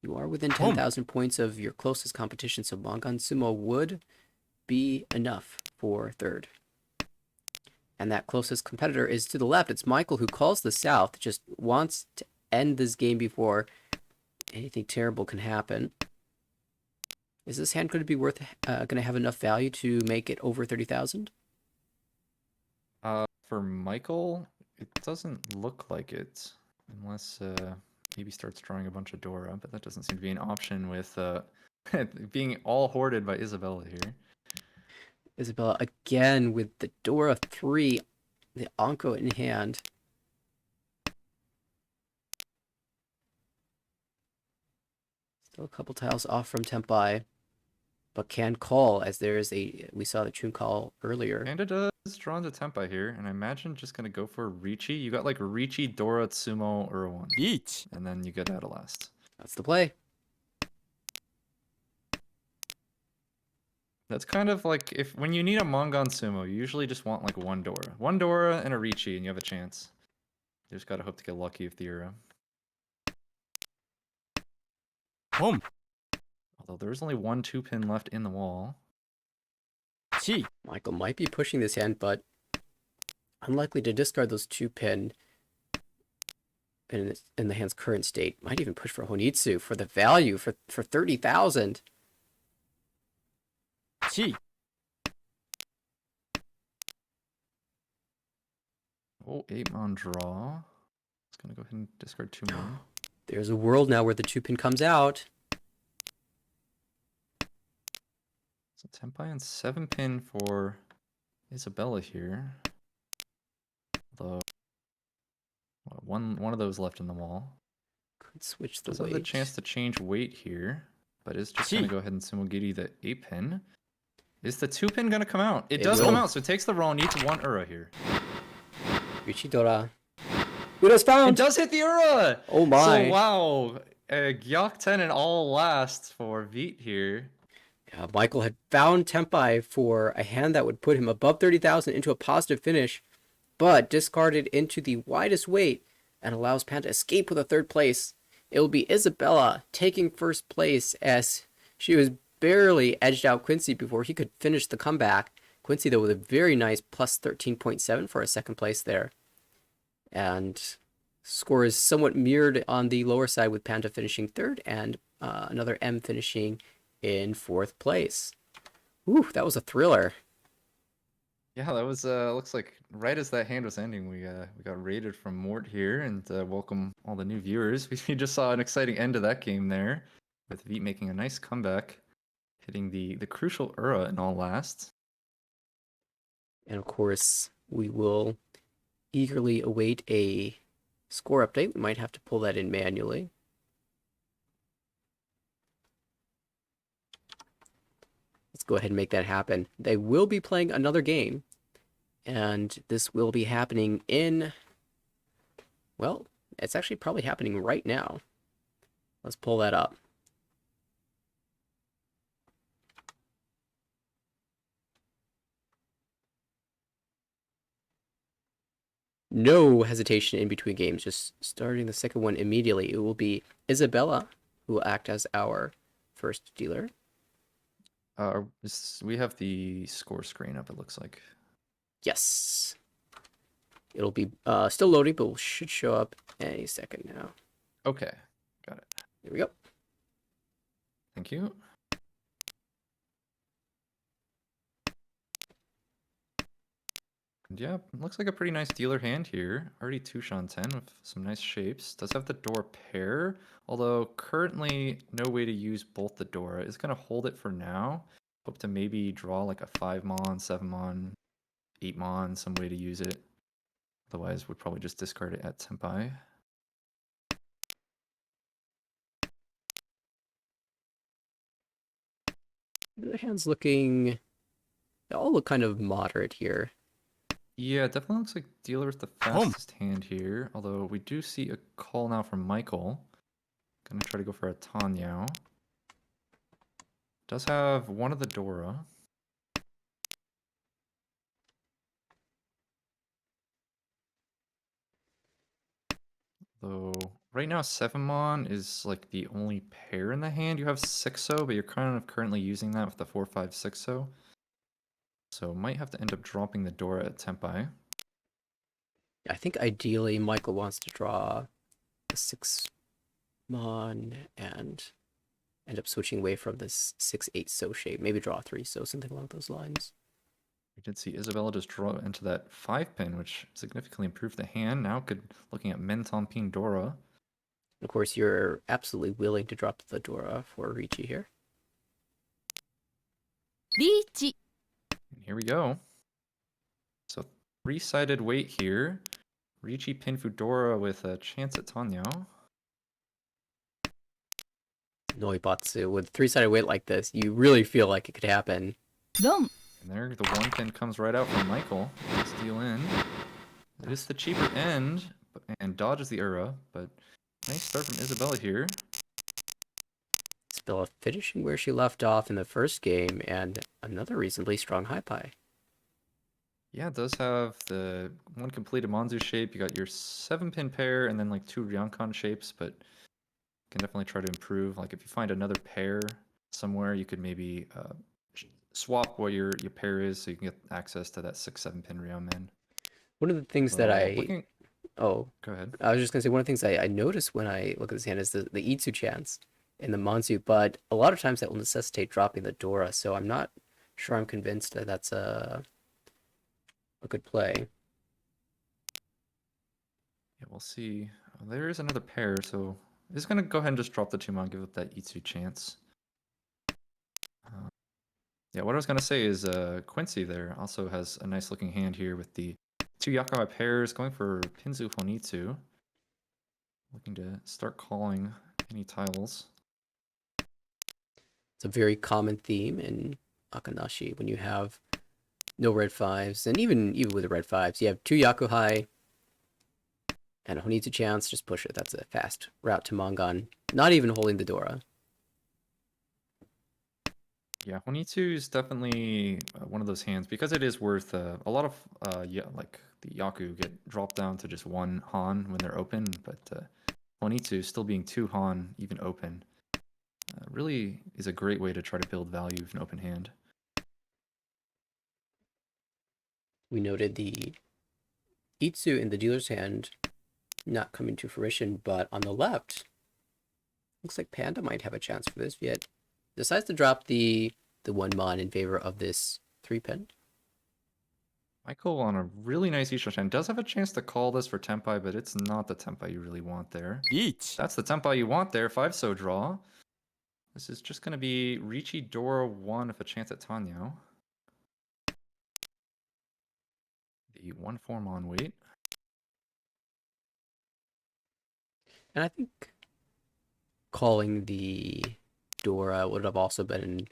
You are within 10,000 points of your closest competition, so Mangan Sumo would be enough for third. And that closest competitor is to the left. It's Michael, who calls the south, just wants to end this game before anything terrible can happen. Is this hand going to be worth, going to have enough value to make it over 30,000? For Michael, it doesn't look like it, unless maybe starts drawing a bunch of Dora, but that doesn't seem to be an option with being all hoarded by Isabella here. Isabella again with the Dora 3, the Anko in hand. Still a couple tiles off from Tempai, but can call as there is a, we saw the Chun call earlier. And it does draw into Tempai here, and I imagine just gonna go for Ricci. You got like Ricci, Dora, Tsumo, Ura1. Each. And then you get Adelast. That's the play. That's kind of like when you need a Mangan Sumo, you usually just want like one Dora and a Ricci, and you have a chance. You just gotta hope to get lucky with the Ura. Although there's only 1 2-pin left in the wall. Michael might be pushing this hand, but unlikely to discard those 2-pin in the hand's current state. Might even push for Honitsu for the value for 30,000. Oh, 8 Mon draw. It's gonna go ahead and discard 2 more. There's a world now where the 2-pin comes out. So Tempai and 7-pin for Isabella here. Although one of those left in the wall. Could switch the Does have weight. the chance to change weight here, but is just gonna go ahead and Sumogiri the 8-pin. Is the 2-pin gonna come out? It does will. come out, so it takes the roll. Needs 1 Ura here. Uchidora. Ura's It found! does hit the Ura! Oh my. So wow, Gyok 10 and all last for Veet here. Yeah, Michael had found Tempai for a hand that would put him above 30,000 into a positive finish, but discarded into the widest weight and allows Panda to escape with a third place. It will be Isabella taking first place as she was barely edged out Quincy before he could finish the comeback. Quincy, though, with a very nice plus 13.7 for a second place there. And score is somewhat mirrored on the lower side with Panda finishing third and another M finishing in fourth place. Ooh, that was a thriller. Yeah, that was looks like right as that hand was ending, we got raided from Mort here, and welcome all the new viewers. We just saw an exciting end to that game there, with Veet making a nice comeback, hitting the crucial Ura in all last. And of course, we will eagerly await a score update. We might have to pull that in manually. Let's go ahead and make that happen. They will be playing another game, and this will be happening in, well, it's actually probably happening right now. Let's pull that up. No hesitation in between games, just starting the second one immediately. It will be Isabella, who will act as our first dealer. We have the score screen up, it looks like. Yes. It'll be still loading, but should show up any second now. Okay, got it. Here we go. Thank you. And yeah, looks like a pretty nice dealer hand here. Already 2-10 with some nice shapes. Does have the door pair, although currently no way to use both the Dora. Is going to hold it for now. Hope to maybe draw like a 5-mon, 7-mon, 8-mon, some way to use it. Otherwise, would probably just discard it at Senpai. The hand's looking... They all look kind of moderate here. Yeah, it definitely looks like dealer is the fastest hand here. Although we do see a call now from Michael. Gonna try to go for a Tanyao. Does have one of the Dora. Though right now 7-mon is like the only pair in the hand. You have 6-0, but you're kind of currently using that with the 4-5-6-0. So might have to end up dropping the Dora at Senpai. I think ideally Michael wants to draw a 6-mon and end up switching away from this 6-8 so shape. Maybe draw 3 so, something along those lines. We did see Isabella just draw into that 5-pin, which significantly improved the hand. Now looking at Mentonpin Dora. Of course, you're absolutely willing to drop the Dora for Ricci here. Ricci. And here we go. So 3-sided weight here. Ricci Pinfu Dora with a chance at Tanyao. Noibatsu, with 3-sided weight like this, you really feel like it could happen. Dom. And there, the 1-pin comes right out from Michael. Steal in. It is the cheaper end, and dodges the Ura, but nice start from Isabella here. Isabella finishing where she left off in the first game, and another reasonably strong high pie. Yeah, it does have the one completed Monzu shape. You got your 7-pin pair, and then like 2 Ryokan shapes, but can definitely try to improve. Like if you find another pair somewhere, you could maybe swap what your pair is, so you can get access to that 6-7-pin Ryomen. One of the things that Go ahead. I was just gonna say, one of the things I noticed when I look at this hand is the Itsu chance in the Monzu, but a lot of times that will necessitate dropping the Dora, so I'm not sure I'm convinced that that's a good play. Yeah, we'll see. There is another pair, so I'm just gonna go ahead and just drop the 2-mon, give up that Itsu chance. Yeah, what I was gonna say is Quincy there also has a nice looking hand here with the 2 Yakuhai pairs going for Pinzu Honitsu. Looking to start calling any tiles. It's a very common theme in Akanashi when you have no red 5s, and even with the red 5s, you have 2 Yakuhai and a Honitsu chance, just push it. That's a fast route to Mongan, not even holding the Dora. Yeah, Honitsu is definitely one of those hands because it is worth a lot of like the Yaku get dropped down to just 1 Han when they're open, but Honitsu still being 2 Han even open really is a great way to try to build value with an open hand. We noted the Itsu in the dealer's hand not coming to fruition, but on the left, looks like Panda might have a chance for this. Viet decides to drop the 1 mon in favor of this 3-pin. Michael on a really nice Isha-Shan does have a chance to call this for Tempai, but it's not the Tempai you really want there. That's the Tempai you want there, 5-so draw. This is just going to be Riichi Dora 1 with a chance at Tanyo. The 1-4 on wait. And I think calling the Dora would have also been an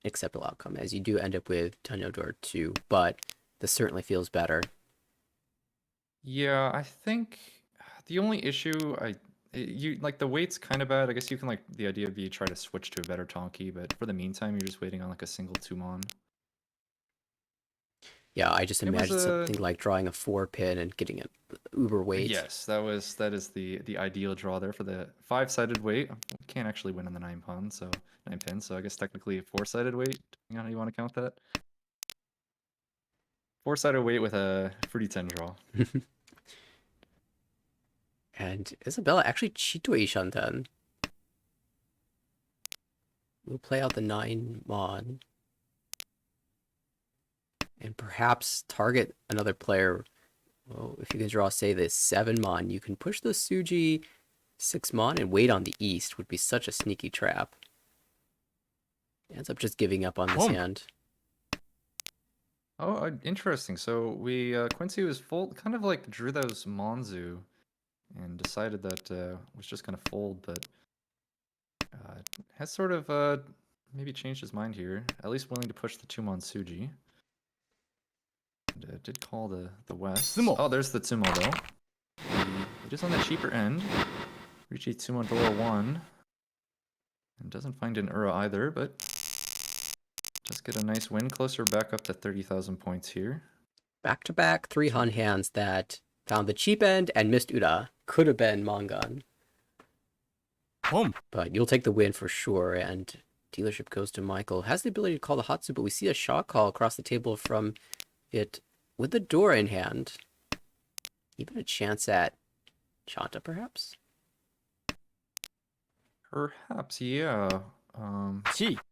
acceptable outcome, as you do end up with Tanyo Dora 2, but this certainly feels better. Yeah, I think the only issue you like the wait's kind of bad. I guess you can like the idea would be try to switch to a better Tonki, but for the meantime you're just waiting on like a single 2-mon. Yeah, I just It was imagine something like drawing a 4-pin and getting an uber weight. Yes, that is the ideal draw there for the 5-sided weight. Can't actually win on the 9-pin, so 9-pin, so I guess technically a 4-sided weight, depending on how you want to count that. 4-sided weight with a fruity 10 draw. And Isabella actually Chitoi Shantan will play out the 9-mon and perhaps target another player. Well, if you can draw, say, the 7-mon, you can push the Suji 6-mon and wait on the east. Would be such a sneaky trap. Ends up just giving up on this hand. Oh, interesting. So we Quincy was kind of like drew those Monzu and decided that was just gonna fold, but has sort of maybe changed his mind here. At least willing to push the 2-mon Suji. And did call the West. Tsumo. Oh, there's the Tsumo though. It is on the cheaper end. Riichi Tsumo Dora 1. And doesn't find an Ura either, but just get a nice win, closer back up to 30,000 points here. Back-to-back 3-han hands that found the cheap end and missed Ura. Could have been Mongan. But you'll take the win for sure, and dealership goes to Michael. Has the ability to call the Hatsu, but we see a Shaw call across the table from it with the Dora in hand. Even a chance at Chanta, perhaps? Perhaps, yeah.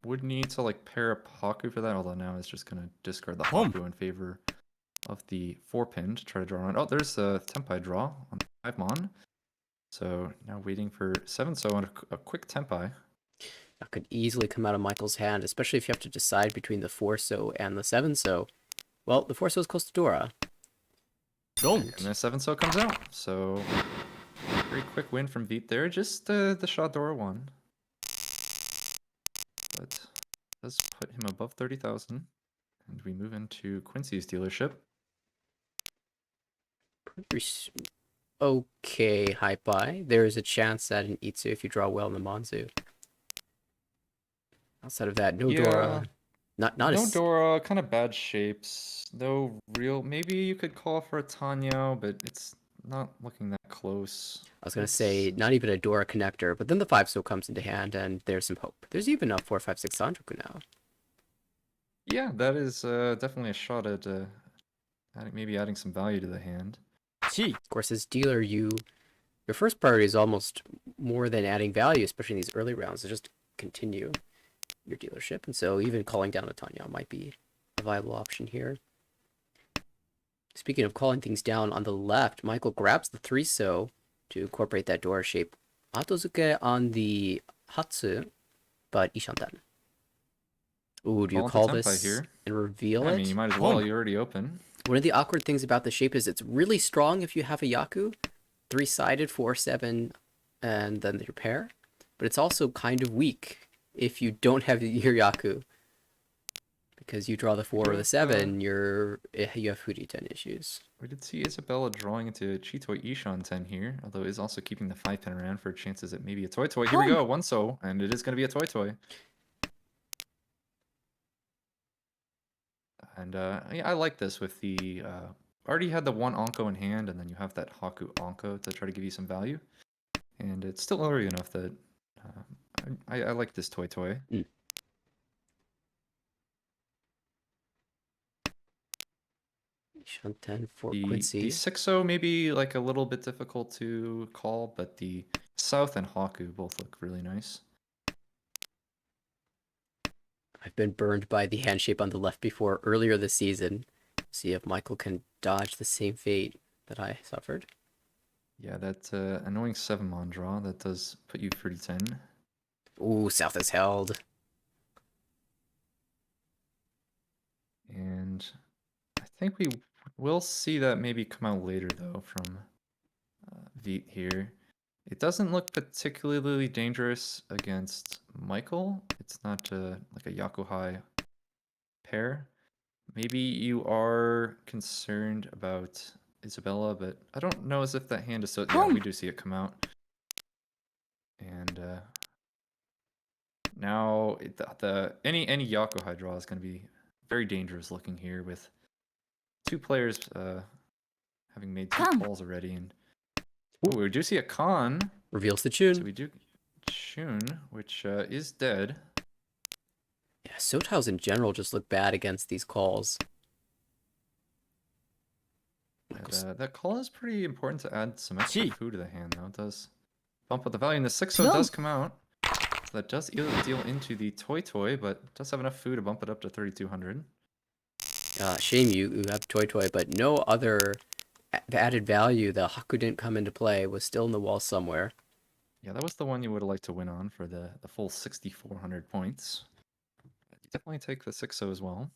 Would need to like pair up Haku for that, although now it's just gonna discard the Haku in favor of the 4-pin to try to draw on. Oh, there's a Tempai draw on 5-mon. So now waiting for 7-so and a quick Tempai. That could easily come out of Michael's hand, especially if you have to decide between the 4-so and the 7-so. Well, the 4-so is close to Dora. And the 7-so comes out. So very quick win from Veet there. Just the Shaw Dora 1. But does put him above 30,000. And we move into Quincy's dealership. Okay, Hype-Eye. There is a chance at an Itsu if you draw well in the Monzu. Outside of that, no Dora. No Dora, kind of bad shapes. No real. Maybe you could call for a Tanyo, but it's not looking that close. I was going to say, not even a Dora connector, but then the 5-so comes into hand, and there's some hope. There's even a 4-5-6 Sandraku now. Yeah, that is definitely a shot at maybe adding some value to the hand. Of course, as dealer, your first priority is almost more than adding value, especially in these early rounds, to just continue your dealership. And so even calling down a Tanya might be a viable option here. Speaking of calling things down, on the left, Michael grabs the 3-so to incorporate that Dora shape. Atozuke on the Hatsu, but Ishantan. Ooh, do you call this here and reveal it? I mean, you might as well. You're already open. One of the awkward things about the shape is it's really strong if you have a Yaku. 3-sided, 4-7, and then your pair. But it's also kind of weak if you don't have your Yaku. Because you draw the 4 or the 7, you have Hudi 10 issues. We did see Isabella drawing into Chitoi Ishan 10 here, although is also keeping the 5-pin around for chances at maybe a Toy Toy. Here we go, 1-so, and it is going to be a Toy Toy. And yeah, I like this with the already had the 1 Onko in hand, and then you have that Haku Onko to try to give you some value. And it's still early enough that I like this Toy Toy. Shanten for The Quincy. 6-0 may be like a little bit difficult to call, but the South and Haku both look really nice. I've been burned by the hand shape on the left before earlier this season. See if Michael can dodge the same fate that I suffered. Yeah, that annoying 7-mon draw, that does put you 30-10. Ooh, South is held. And I think we will see that maybe come out later, though, from Veet here. It doesn't look particularly dangerous against Michael. It's not like a Yakuhai pair. Maybe you are concerned about Isabella, but I don't know as if that hand is so... Yeah, we do see it come out. And now any Yakuhai draw is going to be very dangerous looking here with two players having made two calls already. And ooh, we do see a Khan. Reveals the tune. So we do Chun, which is dead. Yeah, Sotiles in general just look bad against these calls. And, that call is pretty important to add some extra food to the hand, though. It does bump up the value, and the 6-0 does come out. So that does deal into the Toy, but does have enough food to bump it up to 3,200. Shame you have Toy, but no other added value. The Haku didn't come into play, was still in the wall somewhere. Yeah, that was the one you would have liked to win on for the full 6,400 points. You definitely take the 6-0 as well.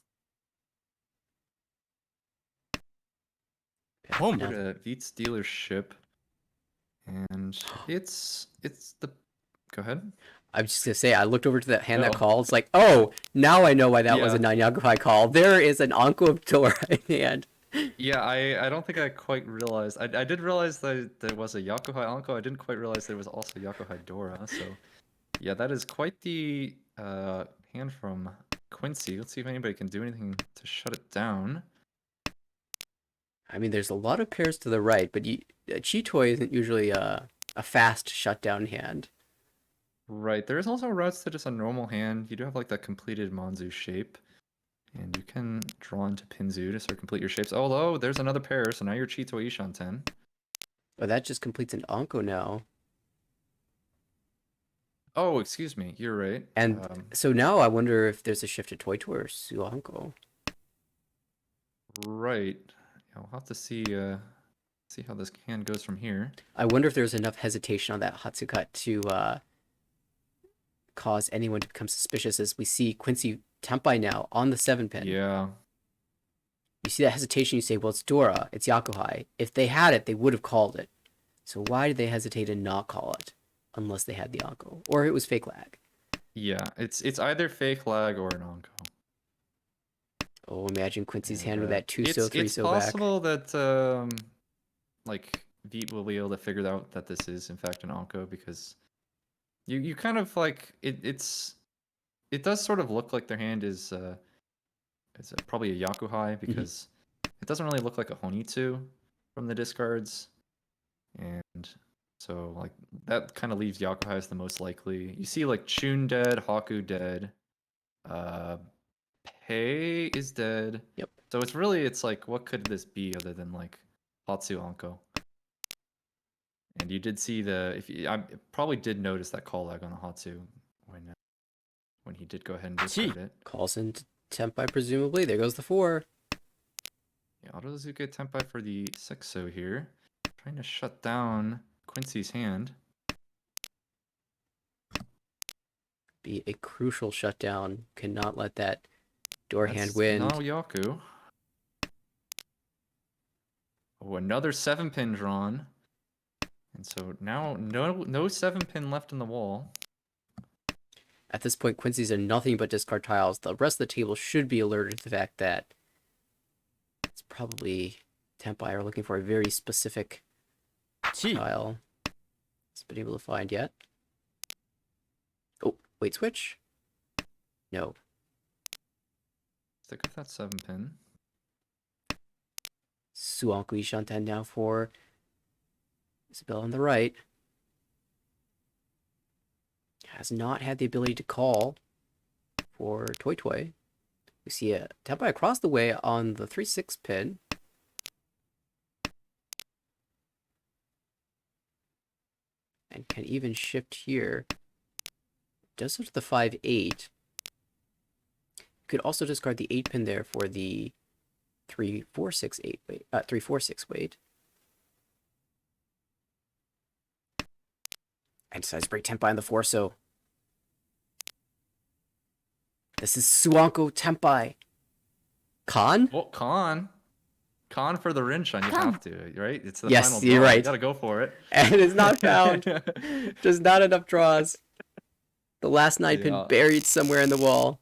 Home now. To Veet's dealership, and it's the... Go ahead. I was just gonna say, I looked over to that hand that called. It's like, oh, now I know why that was a 9 Yakuhai call. There is an Anko of Dora in hand. Yeah, I don't think I quite realized. I did realize that there was a Yakuhai Anko. I didn't quite realize there was also Yakuhai Dora. So, yeah, that is quite the hand from Quincy. Let's see if anybody can do anything to shut it down. I mean, there's a lot of pairs to the right, but Chitoy isn't usually a fast shutdown hand. Right. There's also routes to just a normal hand. You do have like that completed Monzu shape. And you can draw into Pinzu to start complete your shapes. Although there's another pair, so now you're Chitoy Ishanten. Oh, that just completes an Anko now. Oh, excuse me. You're right. And so now I wonder if there's a shift to Toy or Suanko. Right. Yeah, we'll have to see how this hand goes from here. I wonder if there's enough hesitation on that Hatsukat to cause anyone to become suspicious, as we see Quincy Tempai now on the 7-pin. Yeah. You see that hesitation, you say, well, it's Dora, it's Yakuhai. If they had it, they would have called it. So why did they hesitate and not call it? Unless they had the Anko. Or it was fake lag. Yeah, it's either fake lag or an Anko. Oh, imagine Quincy's hand with that 2-so, 3-so back. It's possible that like Veet will be able to figure out that this is in fact an Anko, because you kind of like it does sort of look like their hand is probably a Yakuhai, because it doesn't really look like a Honitsu from the discards. And so like that kind of leaves Yakuhai as the most likely. You see like Chun dead, Haku dead, Pei is dead. Yep. So it's like, what could this be other than like Hatsu Anko? And you did see I probably did notice that call lag on the Hatsu when he did go ahead and discard it. Calls in Tempai, presumably. There goes the 4. Yeah, Autozuke Tempai for the 6-so here. Trying to shut down Quincy's hand. Be a crucial shutdown. Cannot let that door hand win. Now Yaku. Oh, another 7-pin drawn. And so now no 7-pin left in the wall. At this point, Quincy's are nothing but discard tiles. The rest of the table should be alerted to the fact that it's probably Tempai are looking for a very specific tile. It's been able to find yet. Oh, wait, switch? No. Stick with that 7-pin. Suanko Ishanten now for Isabella on the right. Has not had the ability to call for Toy. We see a Tempai across the way on the 3-6 pin. can even shift here. Does go to the 5-8. You could also discard the 8 pin there for the 3-4-6-8 weight. 3-4-6 weight. I decided to break Tempai on the 4, so this is Suanko Tempai. Khan? Well, Con for the Rinchon, you have to, right? It's the Yes, final you're draw. right. You gotta go for it. And it's not found. Just not enough draws. The last 9 pin buried somewhere in the wall.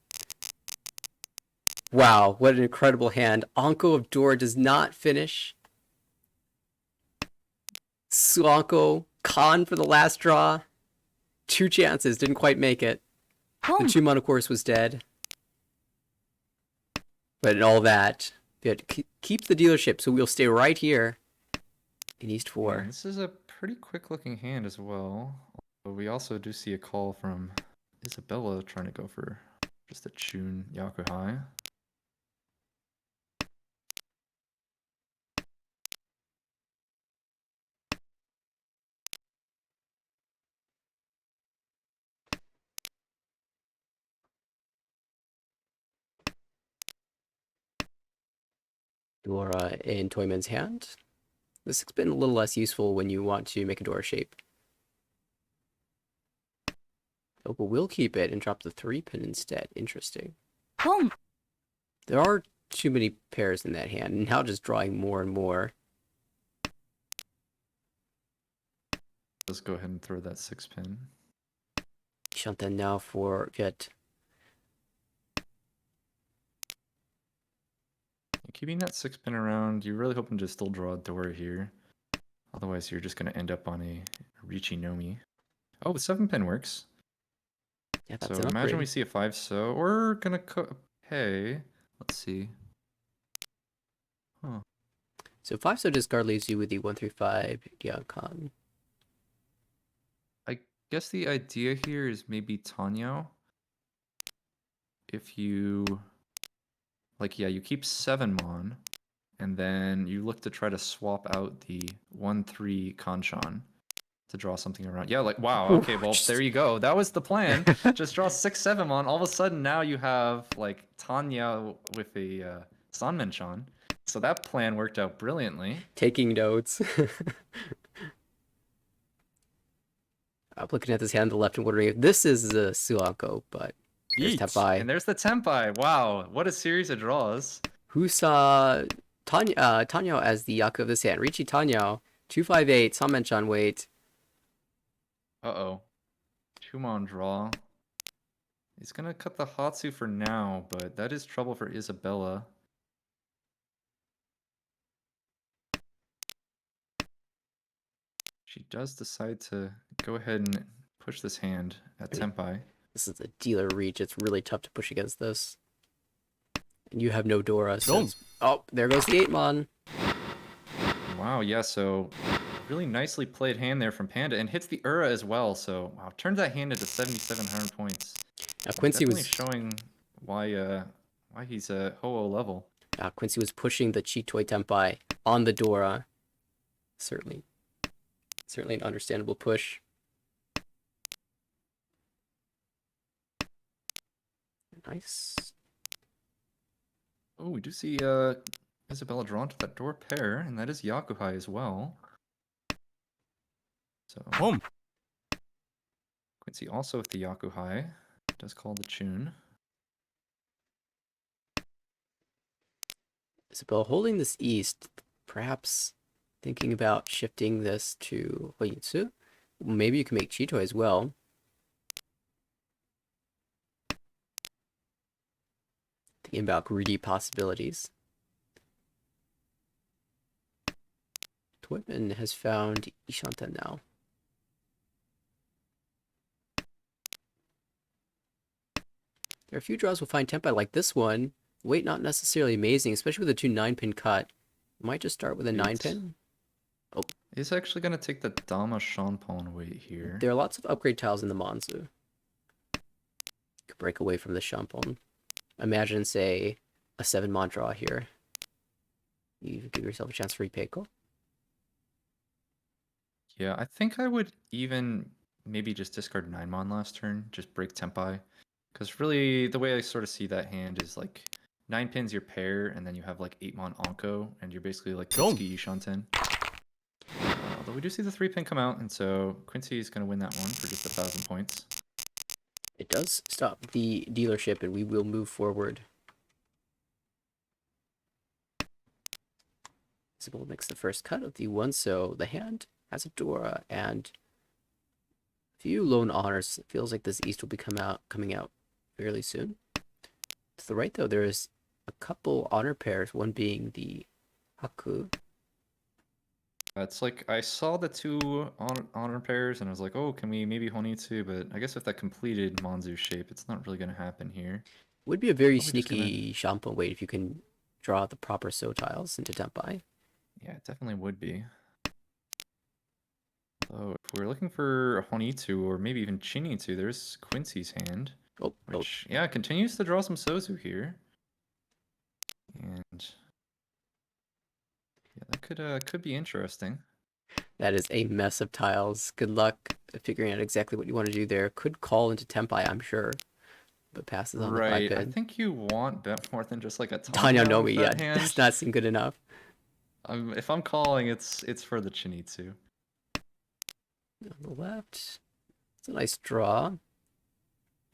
Wow, what an incredible hand. Anko of Dora does not finish. Suanko, Khan for the last draw. 2 chances, didn't quite make it. The 2 mana course was dead. But in all that, we had to keep the dealership, so we'll stay right here in East 4. Yeah, this is a pretty quick looking hand as well. But we also do see a call from Isabella trying to go for just a Chun Yakuhai. Dora in Toyman's hand. This has been a little less useful when you want to make a Dora shape. Oh, but we'll keep it and drop the 3 pin instead. Interesting. There are too many pairs in that hand, and now just drawing more and more. Let's go ahead and throw that 6 pin. Shanta now for Viet. Keeping that 6 pin around, you're really hoping to still draw a Dora here. Otherwise, you're just going to end up on a Riichi Nomi. Oh, the 7 pin works. Yeah, that's so an imagine upgrade. we see a 5 so. We're going to pay. Let's see. Huh. So 5 so discard leaves you with the 1-5 Diakon. I guess the idea here is maybe Tanyo. If you... Like, yeah, you keep 7 Mon, and then you look to try to swap out the 1-3 Kanchan to draw something around. Yeah, like, wow, okay, well, there you go. That was the plan. Just draw 6-7 Mon. All of a sudden, now you have, like, Tanya with a Sanmenchan. So that plan worked out brilliantly. Taking notes. I'm looking at this hand on the left and wondering if this is a Suanko, but there's Tempai. And there's the Tempai. Wow, what a series of draws. Who saw Tanyo as the Yaku of this hand? Riichi Tanyo, 2-5-8, Sanmenchan weight. Uh-oh. 2-mon draw. He's gonna cut the Hatsu for now, but that is trouble for Isabella. She does decide to go ahead and push this hand at Tempai. This is a dealer reach. It's really tough to push against this. And you have no Dora. So oh, there goes the 8-mon. Wow, yeah, so really nicely played hand there from Panda, and hits the Ura as well. So wow, turns that hand into 7,700 points. Now Quincy definitely was showing why he's a Ho-Oh level. Quincy was pushing the Chitoi Tempai on the Dora. Certainly an understandable push. Nice. Oh, we do see Isabella drawn to that door pair, and that is Yakuhai as well. So Quincy also with the Yakuhai. Does call the Chun. Isabella holding this east, perhaps thinking about shifting this to Hoyutsu. Maybe you can make Chitoi as well. Thinking about greedy possibilities. Toyman has found Ishanta now. There are a few draws we'll find Tempai like this one. Weight not necessarily amazing, especially with a 2 9-pin cut. Might just start with a 9-pin. Oh. He's actually going to take the Dama Shanpon weight here. There are lots of upgrade tiles in the Monzu. Could break away from the Shanpon. Imagine, say, a 7-mon draw here. You give yourself a chance for Ipeiko. Yeah, I think I would even maybe just discard 9-mon last turn, just break Tempai. Because really, the way I sort of see that hand is like 9 pins your pair, and then you have like 8-mon Onko, and you're basically like Kitsuki Ishanten. Although we do see the 3-pin come out, and so Quincy is going to win that one for just 1,000 points. It does stop the dealership, and we will move forward. Isabella makes the first cut of the one, so the hand has a Dora and a few lone honors. It feels like this East will be coming out fairly soon. To the right, though, there is a couple honor pairs, one being the Haku. It's like I saw the 2 honor pairs, and I was like, oh, can we maybe Honitsu? But I guess with that completed Monzu shape, it's not really going to happen here. Would be a very Probably just sneaky Shampoo weight if you can draw the proper So tiles into Tempai. Yeah, it definitely would be. So if we're looking for Honitsu or maybe even Chinitsu, there's Quincy's hand, which yeah continues to draw some Sozu here, and yeah, that could be interesting. That is a mess of tiles. Good luck figuring out exactly what you want to do there. Could call into Tempai, I'm sure, but passes on the 5 pin. I think you want bet more than just like a Tanya Tanya Nomi, yeah, hand. does not seem good enough. If I'm calling, it's for the Chinitsu. On the left, it's a nice draw,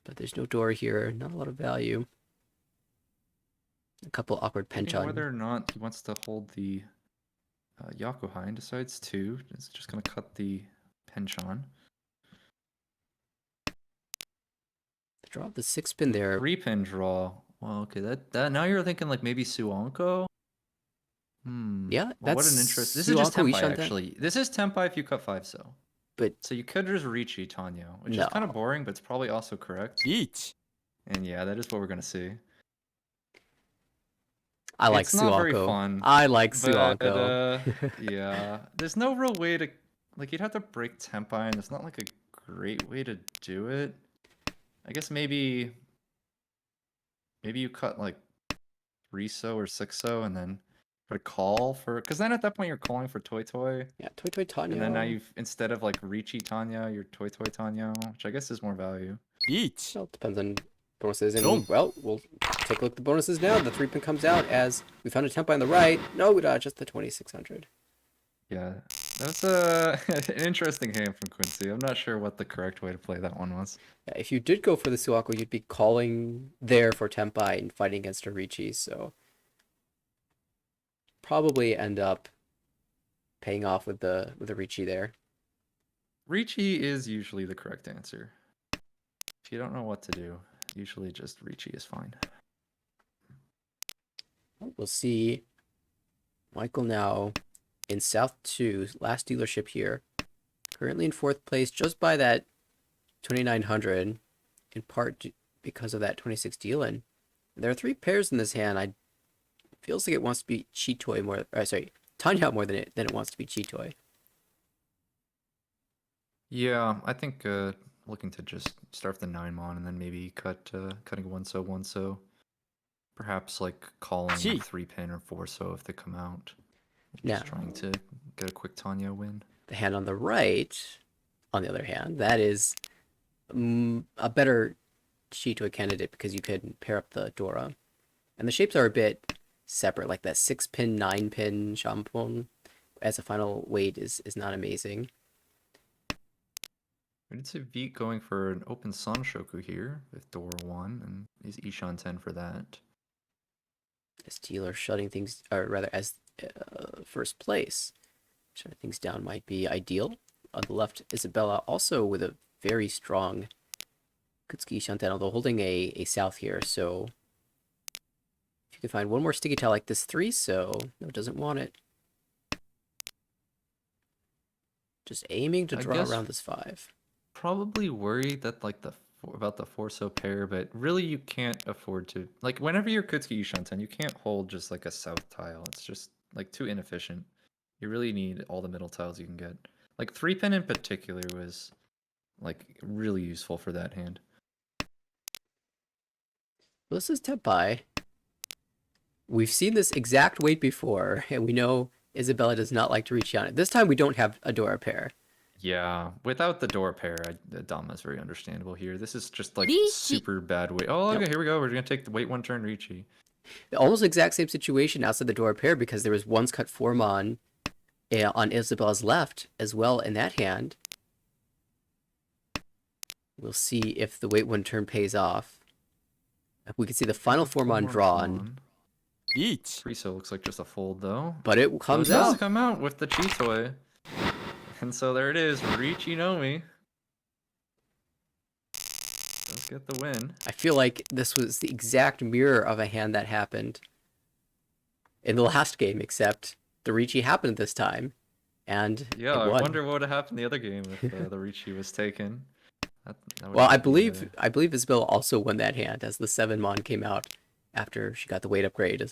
but there's no door here. Not a lot of value. A couple awkward penchant. Whether or not he wants to hold the Yakuhai and decides to, it's just gonna cut the penchant. The draw of the 6 pin there. 3-pin draw. Well, okay, that now you're thinking like maybe Suonko. Yeah, well, what an interest. This is just Tempai actually. This is Tempai if you cut 5 so. But so you could just Richi Tanya, which is kind of boring, but it's probably also correct. Each. And yeah, that is what we're gonna see. I like It's not very Suonko. fun. I like Suonko. Yeah, there's no real way to like. You'd have to break Tempai, and there's not like a great way to do it. I guess maybe you cut like 3 so or 6 so, and then put a call for, because then at that point you're calling for Toy Toy. Yeah, Toy Toy Tanya. And then now you've, instead of like Richi Tanya, you're Toy Toy Tanya, which I guess is more value. Each. Well, it depends on bonuses. And well, we'll take a look at the bonuses now. The 3-pin comes out as we found a Tempai on the right. No, we dodged just the 2600. Yeah, that's an interesting hand from Quincy. I'm not sure what the correct way to play that one was. Yeah, if you did go for the Suonko, you'd be calling there for Tempai and fighting against a Richi, so probably end up paying off with the Richi there. Richi is usually the correct answer. If you don't know what to do, usually just Richi is fine. We'll see Michael now in South 2, last dealership here. Currently in 4th place, just by that 2900, in part because of that 26 deal in. There are 3 pairs in this hand. It feels like it wants to be Chitoy more, Tanya more than it wants to be Chitoy. Yeah, I think looking to just start with the 9-mon and then maybe cutting 1 so. Perhaps like calling 3-pin or 4 so if they come out. Just trying to get a quick Tanya win. The hand on the right, on the other hand, that is a better Chitoy candidate because you could pair up the Dora. And the shapes are a bit separate, like that 6-pin, 9-pin Shampoo as a final weight is not amazing. We did see Veet going for an open Sanshoku here with Dora 1, and he's Ishanten for that. As dealer shutting things, or rather as first place, shutting things down might be ideal. On the left, Isabella also with a very strong Kutsuki Ishanten, although holding a south here, so if you can find one more sticky tile like this 3 so, no, it doesn't want it. Just aiming to draw around this 5. Probably worried that like about the 4 so pair, but really you can't afford to, like whenever you're Kutsuki Ishanten, you can't hold just like a south tile. It's just like too inefficient. You really need all the middle tiles you can get. Like 3-pin in particular was like really useful for that hand. Well, this is Tempai. We've seen this exact weight before, and we know Isabella does not like to reach on it. This time we don't have a Dora pair. Yeah, without the door pair, Dama is very understandable here. This is just like Riichi. super bad weight. Oh, okay, Yep. here we go. We're gonna take the wait one turn Ricci. Almost exact same situation outside the door pair because there was once cut Formon on Isabella's left as well in that hand. We'll see if the wait one turn pays off. We can see the final Formon drawn, Each. Friso looks like just a fold though. but it So comes it does out. come out with the Chitoy. And so there it is, Ricci Nomi. Let's get the win. I feel like this was the exact mirror of a hand that happened in the last game, except the Ricci happened this time, and Yeah, it I won. wonder what would have happened the other game if the Ricci was taken. That would Well, I just be, believe Isabella also won that hand as the 7-mon came out after she got the weight upgrade.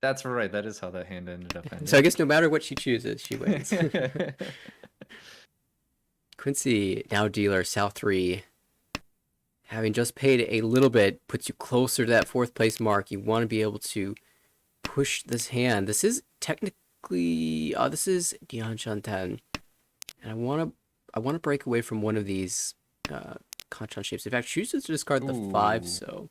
That's right. That is how that hand ended up ending. So I guess no matter what she chooses, she wins. Quincy, now dealer, South 3. Having just paid a little bit, puts you closer to that 4th place mark. You want to be able to push this hand. This is technically, this is Dian Shanten. And I want to break away from one of these Kanchan shapes. In fact, chooses to discard the 5, Ooh. so...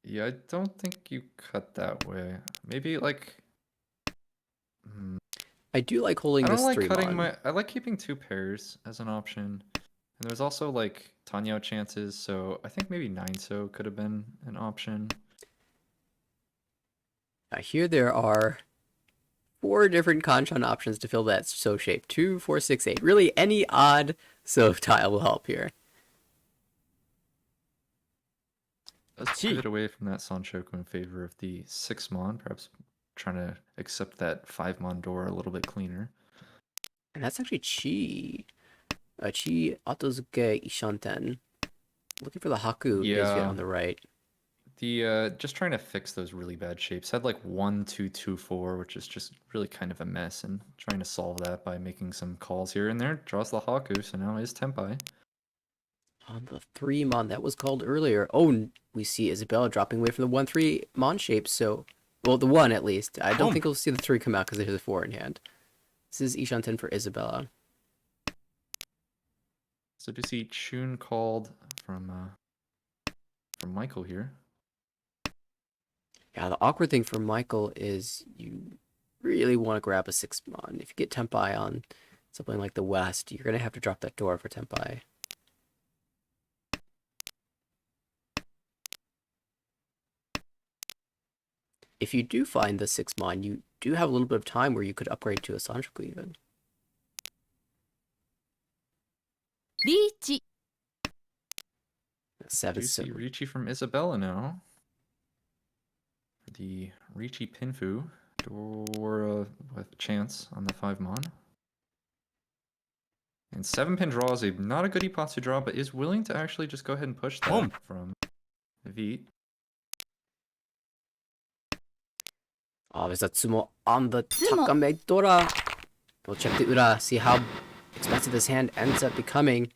Yeah, I don't think you cut that way. Maybe like. I do like holding I don't this like 3 cutting mon. I like keeping 2 pairs as an option. And there's also like Tanyo chances, so I think maybe 9-so could have been an option. Here there are 4 different Kanchan options to fill that so shape. 2, 4, 6, 8. Really, any odd so tile will help here. Let's pivot away from that Sanchoku in favor of the 6-mon, perhaps trying to accept that 5-mon door a little bit cleaner. And that's actually Chi. Chi Otozuke Ishanten. Looking for the Haku is Yeah. on the right. The just trying to fix those really bad shapes. Had like 1, 2, 2, 4, which is just really kind of a mess, and trying to solve that by making some calls here and there. Draws the Haku, so now is Tenpai. On the 3 mon that was called earlier. Oh, we see Isabella dropping away from the 1-3 mon shape, so... Well, the 1 at least. I don't think we'll see the 3 come out because there's a 4 in hand. This is Ishanten for Isabella. So do see Chun called from Michael here. Yeah, the awkward thing for Michael is you really want to grab a 6-mon. If you get Tenpai on something like the West, you're going to have to drop that door for Tenpai. If you do find the 6-mon, you do have a little bit of time where you could upgrade to a Sanchoku even. Ricci. 7 Do so see Ricci from Isabella now. The Ricci Pinfu door with chance on the 5-mon. And 7-pin draw is not a good Ipatsu draw, but is willing to actually just go ahead and push that from Vite. Oh, there's a Tsumo on the Takame Dora. We'll check the Ura, see how expensive this hand ends up becoming.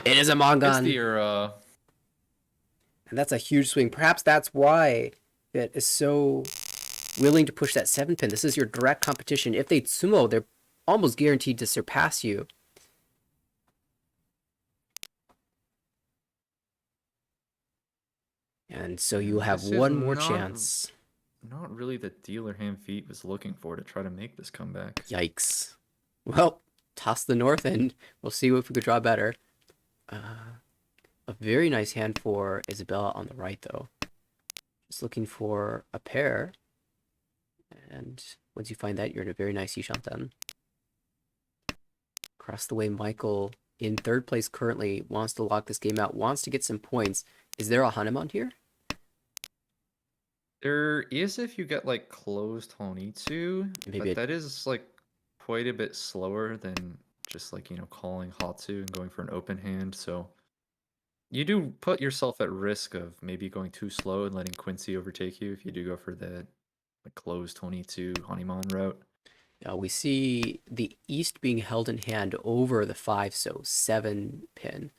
It is a It's Mangan. the And that's a huge swing. Perhaps that's why it is so willing to push that 7-pin. This is your direct competition. If they Tsumo, they're almost guaranteed to surpass you. And so you have This is one more not- chance. not really the dealer hand Vite was looking for to try to make this comeback. Yikes. Well, toss the north and we'll see if we could draw better. A very nice hand for Isabella on the right, though. Just looking for a pair. And once you find that, you're in a very nice Ishanten. Across the way, Michael, in 3rd place currently, wants to lock this game out, wants to get some points. Is there a Hanuman here? There is if you get like closed Honitsu, Maybe but it- that is like quite a bit slower than just like, calling Hatsu and going for an open hand. So you do put yourself at risk of maybe going too slow and letting Quincy overtake you if you do go for the like closed Honitsu Hanuman route. We see the East being held in hand over the 5, so 7-pin.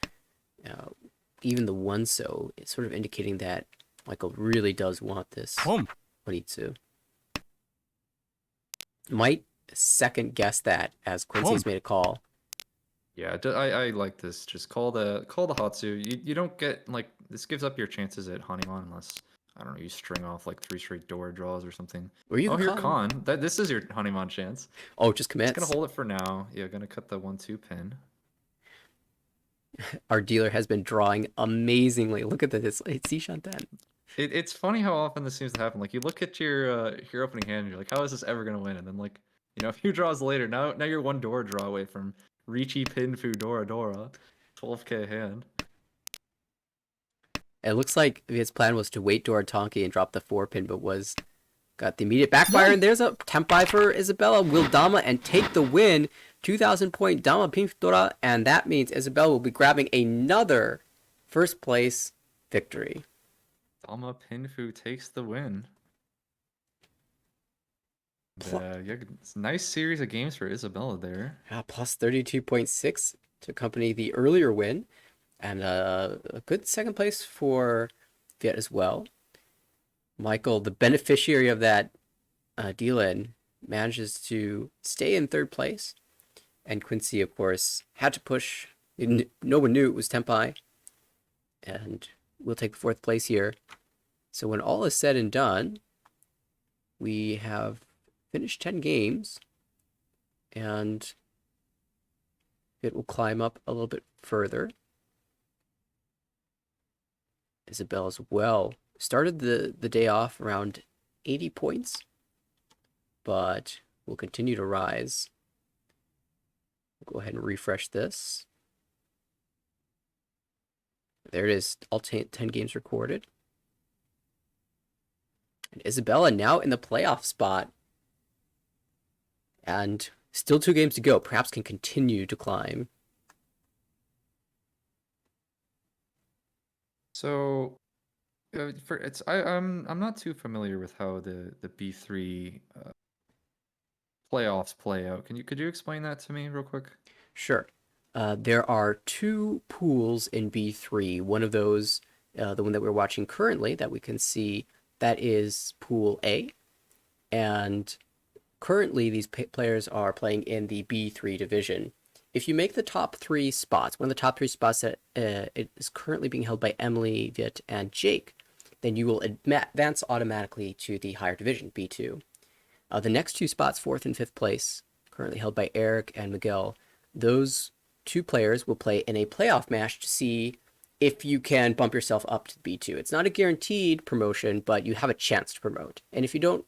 Even the 1, so it's sort of indicating that Michael really does want this Honitsu. Might second guess that as Quincy has Oh. made a call. Yeah, I like this. Just call the Hatsu. You don't get like this gives up your chances at Hanuman unless I don't know you string off like 3 straight door draws or something. Or you Oh, could here call. Khan. This is your Hanuman chance. Oh, just Just gonna commits. hold it for now. Yeah, gonna cut the 1-2 pin. Our dealer has been drawing amazingly. Look at this. It's Shantan. It's funny how often this seems to happen. Like you look at your opening hand and you're like, how is this ever gonna win? And then like a few draws later, now you're one door draw away from Ricci Pin Fu Dora Dora, 12K hand. It looks like his plan was to wait Doratonki and drop the 4-pin, but got the immediate backfire. And there's a Tempai for Isabella. Will Dama and take the win. 2,000 point Dama Pintura. And that means Isabella will be grabbing another first place victory. Dama Pinfu takes the win. Yeah, it's a nice series of games for Isabella there. Plus 32.6 to accompany the earlier win. And a good second place for Viet as well. Michael, the beneficiary of that deal-in, manages to stay in third place. And Quincy, of course, had to push. No one knew it was Tempai. And we'll take the 4th place here. So when all is said and done, we have finished 10 games. And it will climb up a little bit further. Isabel as well started the day off around 80 points, but will continue to rise. We'll go ahead and refresh this. There it is, all 10 games recorded. And Isabella now in the playoff spot. And still 2 games to go. Perhaps can continue to climb. So, I'm not too familiar with how the B3 playoffs play out. Could you explain that to me real quick? Sure. There are 2 pools in B3. One of those, the one that we're watching currently, that we can see, that is Pool A. And currently, these players are playing in the B3 division. If you make the top 3 spots, one of the top 3 spots that it is currently being held by Emily, Viet, and Jake, then you will advance automatically to the higher division, B2. The next 2 spots, 4th and 5th place, currently held by Eric and Miguel, those 2 players will play in a playoff match to see if you can bump yourself up to B2. It's not a guaranteed promotion, but you have a chance to promote. And if you don't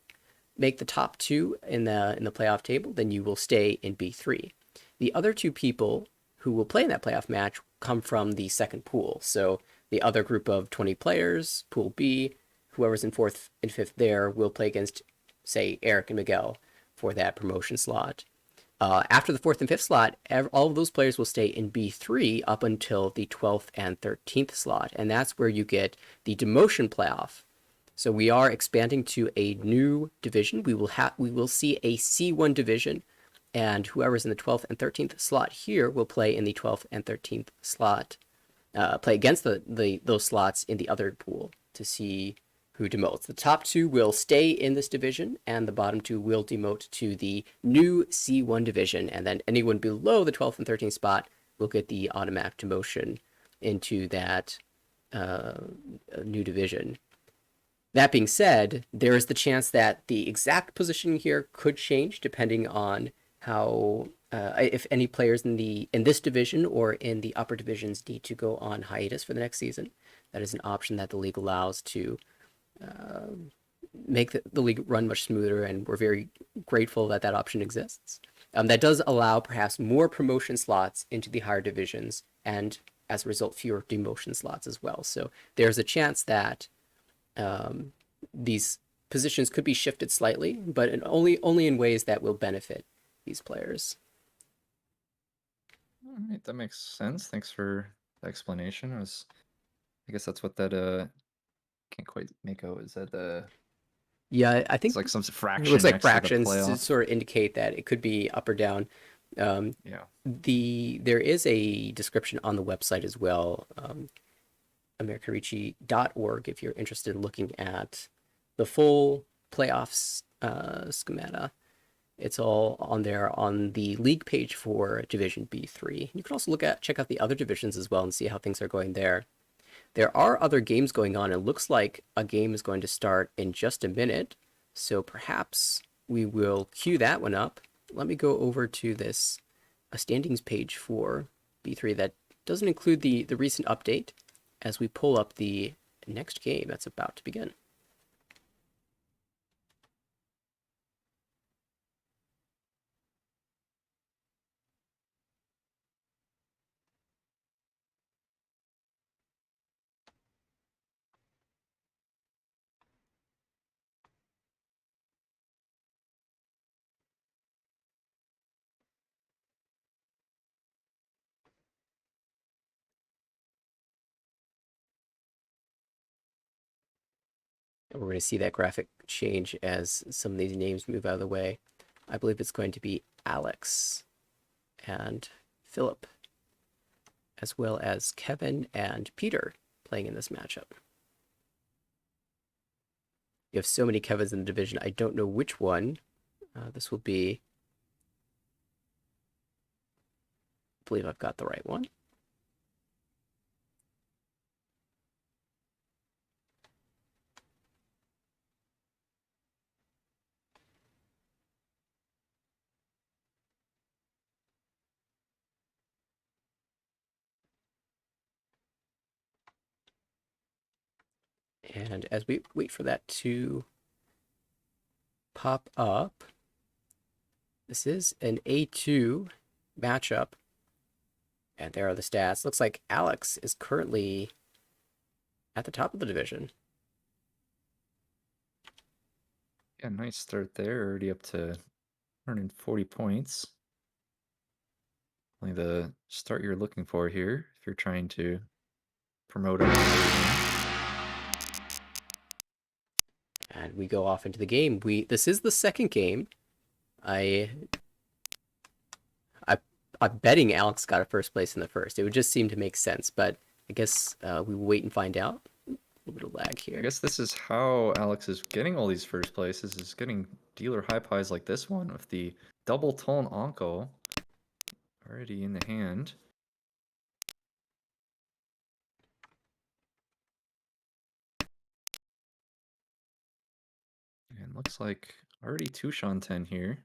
make the top 2 in the playoff table, then you will stay in B3. The other 2 people who will play in that playoff match come from the second pool. So the other group of 20 players, Pool B, whoever's in 4th and 5th there, will play against, say, Eric and Miguel for that promotion slot. After the 4th and 5th slot, all of those players will stay in B3 up until the 12th and 13th slot. And that's where you get the demotion playoff. So we are expanding to a new division. We will see a C1 division, and whoever's in the 12th and 13th slot here will play in the 12th and 13th slot, play against those slots in the other pool to see who demotes. The top 2 will stay in this division, and the bottom 2 will demote to the new C1 division, and then anyone below the 12th and 13th spot will get the automatic demotion into that new division. That being said, there is the chance that the exact positioning here could change depending on how if any players in this division or in the upper divisions need to go on hiatus for the next season. That is an option that the league allows to make the league run much smoother, and we're very grateful that that option exists. That does allow perhaps more promotion slots into the higher divisions, and as a result, fewer demotion slots as well. So there's a chance that these positions could be shifted slightly, but only in ways that will benefit these players. All right, that makes sense. Thanks for the explanation. I guess that's what that can't quite make out. Is that Yeah, I think it's like some fraction. it looks like next to the fractions to playoff? sort of indicate that it could be up or down. Yeah. There is a description on the website as well, americanricci.org, if you're interested in looking at the full playoffs schemata. It's all on there on the league page for Division B3. You can also check out the other divisions as well and see how things are going there. There are other games going on. It looks like a game is going to start in just a minute, so perhaps we will queue that one up. Let me go over to this standings page for B3 that doesn't include the recent update as we pull up the next game that's about to begin. And we're going to see that graphic change as some of these names move out of the way. I believe it's going to be Alex and Philip, as well as Kevin and Peter playing in this matchup. You have so many Kevins in the division, I don't know which one this will be. I believe I've got the right one. And as we wait for that to pop up, this is an A2 matchup. And there are the stats. Looks like Alex is currently at the top of the division. Yeah, nice start there. Already up to 140 points. Only the start you're looking for here if you're trying to promote up. And we go off into the game. This is the second game. I'm betting Alex got a first place in the first. It would just seem to make sense, but I guess we will wait and find out. A little bit of lag here. I guess this is how Alex is getting all these first places, is getting dealer high pies like this one with the double tone Onko already in the hand. And looks like already 2 Shanten here.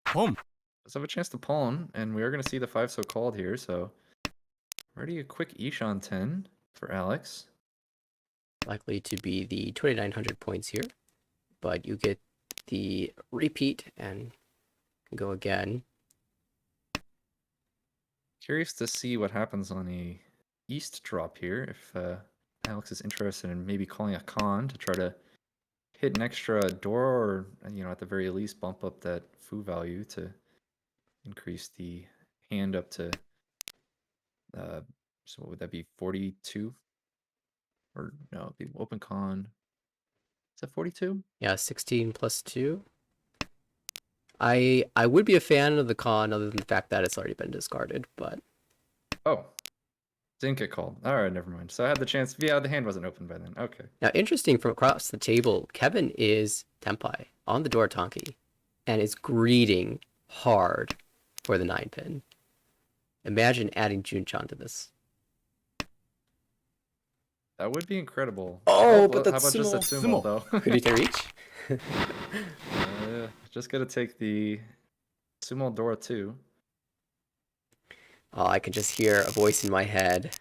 Home. Let's have a chance to pawn, and we are going to see the 5 so called here, so already a quick Ishan 10 for Alex. Likely to be the 2,900 points here, but you get the repeat and go again. Curious to see what happens on a east drop here, if Alex is interested in maybe calling a con to try to hit an extra door, or at the very least bump up that foo value to increase the hand up to so what would that be, 42? Or no, it'd be open con. Is that 42? Yeah, 16 plus 2. I would be a fan of the con other than the fact that it's already been discarded, but Oh, didn't get called. All right, never mind. So I had the chance. Yeah, the hand wasn't open by then. Okay. now interesting from across the table, Kevin is Tempai on the door Tonki and is greeting hard for the 9-pin. Imagine adding Junchan to this. That would be incredible. Oh, but how that's about just a sumo. sumo, though? Could he reach? Just gotta take the sumo Dora 2. Oh, I can just hear a voice in my head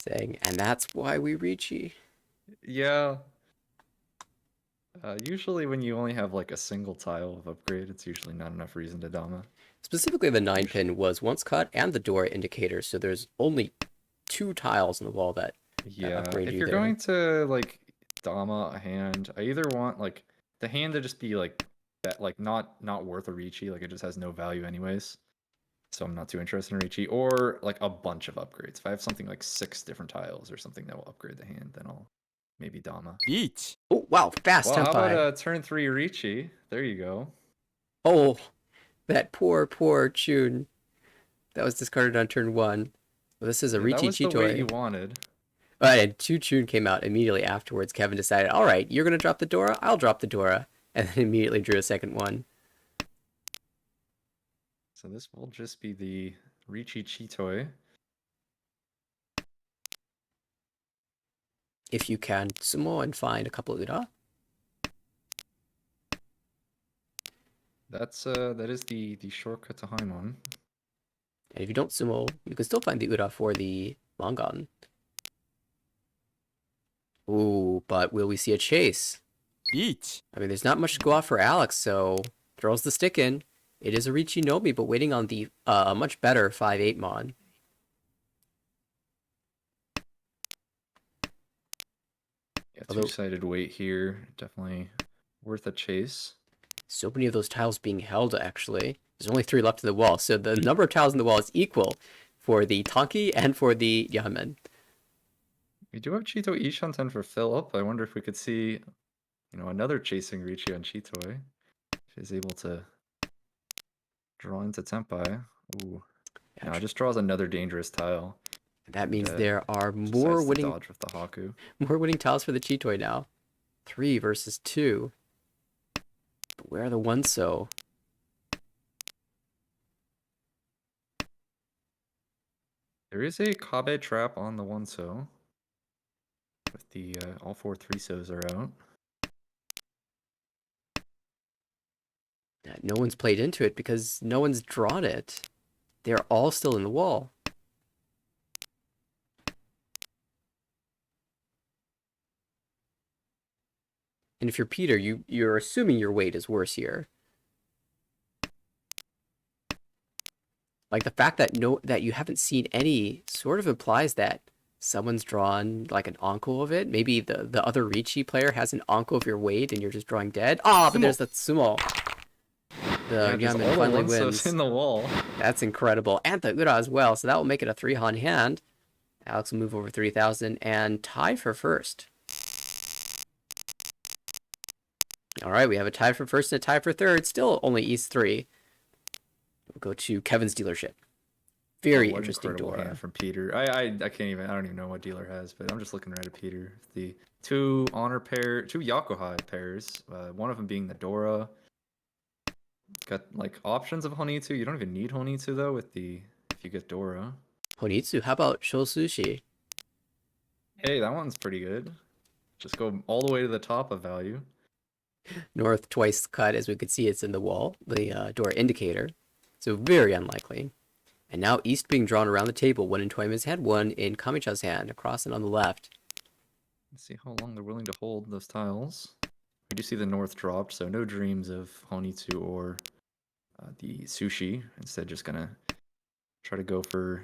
saying, and that's why we Richi. Yeah. Usually when you only have like a single tile of upgrade, it's usually not enough reason to Dama. Specifically, the 9-pin was once cut and the door indicator, so there's only 2 tiles on the wall that Yeah, upgrade if you you're there. going to like Dama a hand, I either want like the hand to just be like that, like not worth a Richi, like it just has no value anyways. So I'm not too interested in Richi, or like a bunch of upgrades. If I have something like 6 different tiles or something that will upgrade the hand, then I'll maybe Dama. Beach. Oh, wow, fast Well, how Tempai. about turn 3 Richi? There you go. Oh, that poor Chun. That was discarded on turn 1. Well, this is a Yeah, that Richi was the way Chitoi. you wanted. Right, and Chu Chun came out immediately afterwards. Kevin decided, all right, you're going to drop the Dora, I'll drop the Dora. And then immediately drew a second one. So this will just be the Ricci Chitoi. If you can sumo and find a couple Ura. That is the shortcut to Haimon. And if you don't sumo, you can still find the Ura for the Mangan. Ooh, but will we see a chase? Each. I mean, there's not much to go off for Alex, so throws the stick in. It is a Ricci Nomi, but waiting on the much better 5-8 Mon. Yeah, Although- two-sided weight here. Definitely worth a chase. So many of those tiles being held, actually. There's only 3 left in the wall, so the number of tiles in the wall is equal for the Tonki and for the Yamen. We do have Chito Ishanten for Philip. I wonder if we could see, another chasing Ricci on Chitoi. If he's able to draw into Tempai. Ooh. Yeah, No, it just draws another dangerous tile. that means uh, there are Decides more to winning dodge with the Haku. more winning tiles for the Chitoi now. 3 versus 2. But where are the ones so? There is a Kabe trap on the one so. With the all 4 3-sos are out. No one's played into it because no one's drawn it. They're all still in the wall. And if you're Peter, you're assuming your weight is worse here. Like the fact that that you haven't seen any sort of implies that someone's drawn like an Onko of it. Maybe the other Ricci player has an Onko of your weight and you're just drawing dead. Ah, but there's the sumo. The just Yamen all the finally one-sos wins. in the wall. That's incredible. And the Ura as well, so that will make it a 3-Han hand. Alex will move over 3,000 and tie for first. All right, we have a tie for first and a tie for third. Still only East 3. We'll go to Kevin's dealership. Very What an interesting incredible Dora. hand from Peter. I don't even know what dealer has, but I'm just looking right at Peter. The 2 honor pair, 2 Yakuhai pairs. One of them being the Dora. Got like options of Honitsu. You don't even need Honitsu though if you get Dora. Honitsu, how about Shosushi? Hey, that one's pretty good. Just go all the way to the top of value. North twice cut, as we could see, it's in the wall, the Dora indicator. So very unlikely. And now East being drawn around the table, 1 in Toyman's hand, 1 in Kamicha's hand, across and on the left. Let's see how long they're willing to hold those tiles. We do see the North dropped, so no dreams of Honitsu or the Sushi. Instead, just gonna try to go for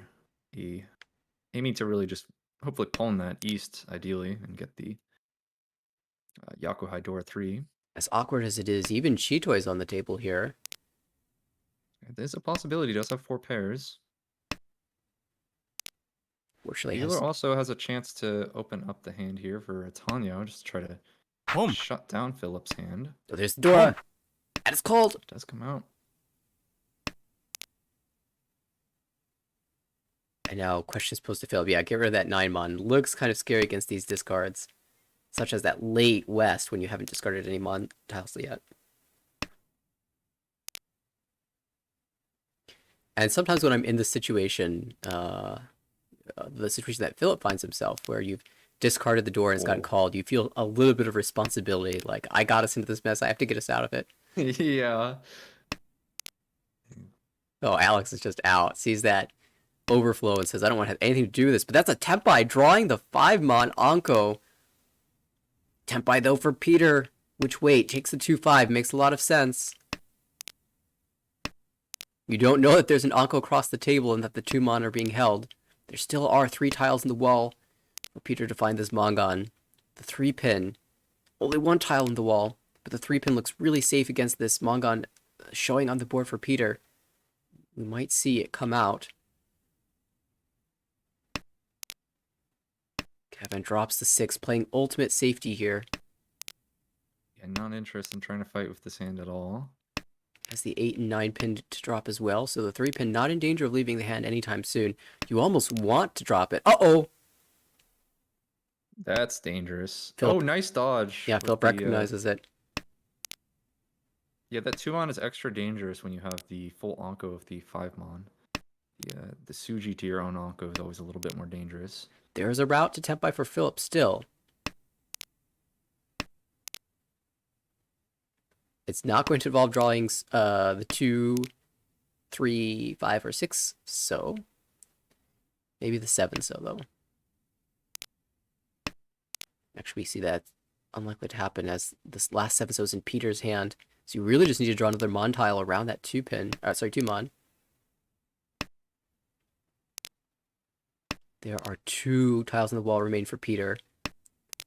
aiming to really just hopefully pawn that East, ideally, and get the Yakuhai Dora 3. As awkward as it is, even Chitoi's on the table here. There's a possibility. He does have 4 pairs. Fortunately, Dealer also has a chance to open up the hand here for Tanyo, just try to Home. shut down Philip's hand. Oh, there's Dora. And it's called. It does come out. And now questions posed to Philip. Yeah, get rid of that 9-mon. Looks kind of scary against these discards. Such as that late West when you haven't discarded any mon tiles yet. And sometimes when I'm in this situation, the situation that Philip finds himself, where you've discarded the door and it's gotten called, you feel a little bit of responsibility. Like, I got us into this mess. I have to get us out of it. Yeah. Oh, Alex is just out. Sees that overflow and says, I don't want to have anything to do with this. But that's a Tempai drawing the 5-mon Anko. Tempai, though, for Peter. Which, wait, takes the 2-5. Makes a lot of sense. You don't know that there's an Anko across the table and that the 2-mon are being held. There still are 3 tiles in the wall for Peter to find this Mangan. The 3-pin. Only 1 tile in the wall, but the 3-pin looks really safe against this Mangan showing on the board for Peter. We might see it come out. Kevin drops the 6, playing ultimate safety here. Yeah, not interested in trying to fight with this hand at all. Has the 8 and 9 pin to drop as well, so the 3 pin not in danger of leaving the hand anytime soon. You almost want to drop it. Uh-oh! That's dangerous. Philip, Oh, nice dodge. yeah, with Philip the, recognizes it. Yeah, that 2-mon is extra dangerous when you have the full Onko of the 5-mon. The Suji to your own Onko is always a little bit more dangerous. There's a route to Tempai for Philip still. It's not going to involve drawing the 2, 3, 5, or 6, so. Maybe the 7, so, though. Actually, we see that unlikely to happen as this last 7 so is in Peter's hand. So you really just need to draw another Mon tile around that 2-pin. 2 Mon. There are 2 tiles on the wall remain for Peter.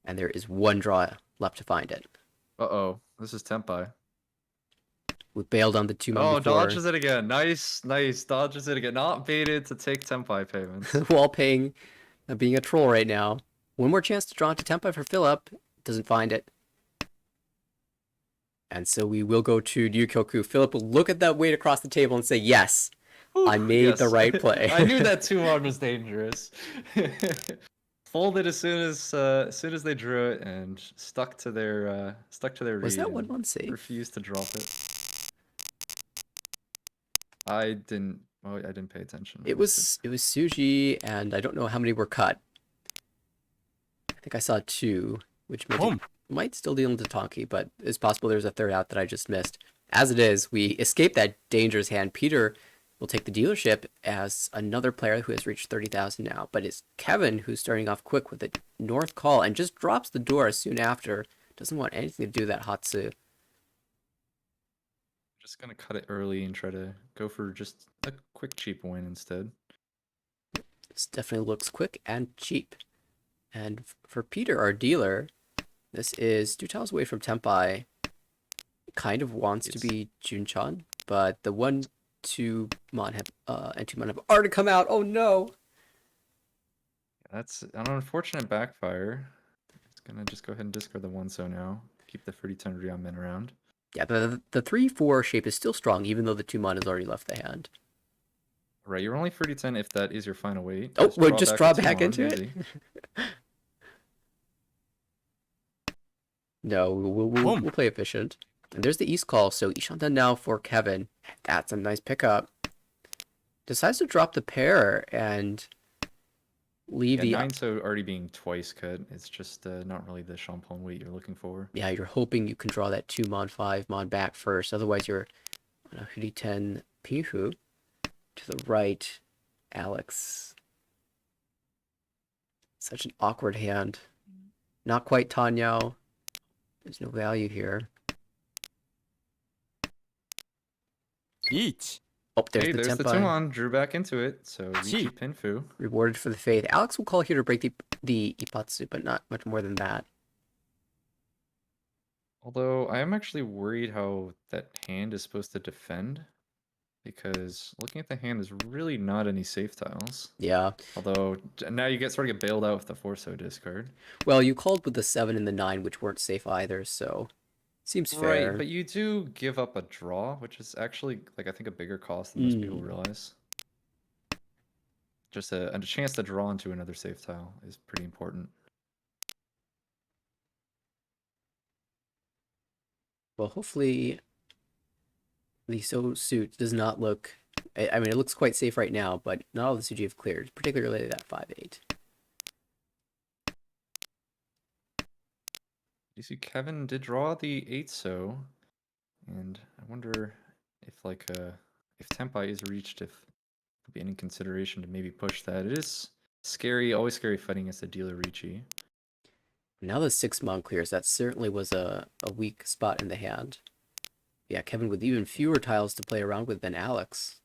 And there is 1 draw left to find it. Uh-oh. This is Tempai. We bailed on the 2 Mon Oh, before. dodges it again. Nice. Dodges it again. Not baited to take Tempai payments. Wall paying, being a troll right now. One more chance to draw into Tempai for Philip. Doesn't find it. And so we will go to Ryukyoku. Philip will look at that weight across the table and say, yes, I made the right play. I knew that 2-mon was dangerous. Folded as soon as they drew it and stuck to their Was read that and 1-1 safe? refused to drop it. I didn't pay attention. It was Suji, and I don't know how many were cut. I think I saw 2, which might still deal into Tonki, but it's possible there's a third out that I just missed. As it is, we escape that dangerous hand. Peter will take the dealership as another player who has reached 30,000 now, but it's Kevin who's starting off quick with a North Call and just drops the door soon after. Doesn't want anything to do with that Hatsu. Just gonna cut it early and try to go for just a quick cheap win instead. This definitely looks quick and cheap. And for Peter, our dealer, this is 2 tiles away from Tempai. Kind of wants to be Junchan, but the 1, 2 Mon have and 2 Mon have already come out. Oh no! That's an unfortunate backfire. It's gonna just go ahead and discard the 1-so now. Keep the 30-ton Ryamen around. Yeah, the 3-4 shape is still strong, even though the 2 Mon has already left the hand. Right, you're only 30-10 if that is your final weight. Oh, we'll just draw back into it? No, we'll play efficient. And there's the East Call, so Ishanten now for Kevin. That's a nice pickup. Decides to drop the pair and leave the 9-so already being twice cut. It's just not really the Champon weight you're looking for. Yeah, you're hoping you can draw that 2 Mon 5 Mon back first. Otherwise, you're on a Huri 10 Pihu. To the right, Alex. Such an awkward hand. Not quite Tanyao. There's no value here. Each. Oh, there's Hey, the there's the Tempai. 2-mon. Drew back into it, so Riichi Pinfu. Rewarded for the faith. Alex will call here to break the Ipatsu, but not much more than that. Although I am actually worried how that hand is supposed to defend, because looking at the hand, there's really not any safe tiles. Yeah. Although now you sort of get bailed out with the 4-so discard. Well, you called with the 7 and the 9, which weren't safe either, so seems fair. Right, but you do give up a draw, which is actually, like, I think a bigger cost than most people realize. Just a chance to draw into another safe tile is pretty important. Well, hopefully the suit does not look... I mean, it looks quite safe right now, but not all the Suji have cleared, particularly that 5-8. You see, Kevin did draw the 8-so, and I wonder if, like, if Tempai is reached, if there'll be any consideration to maybe push that. It is scary, always scary fighting against the dealer Riichi. Now the 6 Mon clears. That certainly was a weak spot in the hand. Yeah, Kevin with even fewer tiles to play around with than Alex.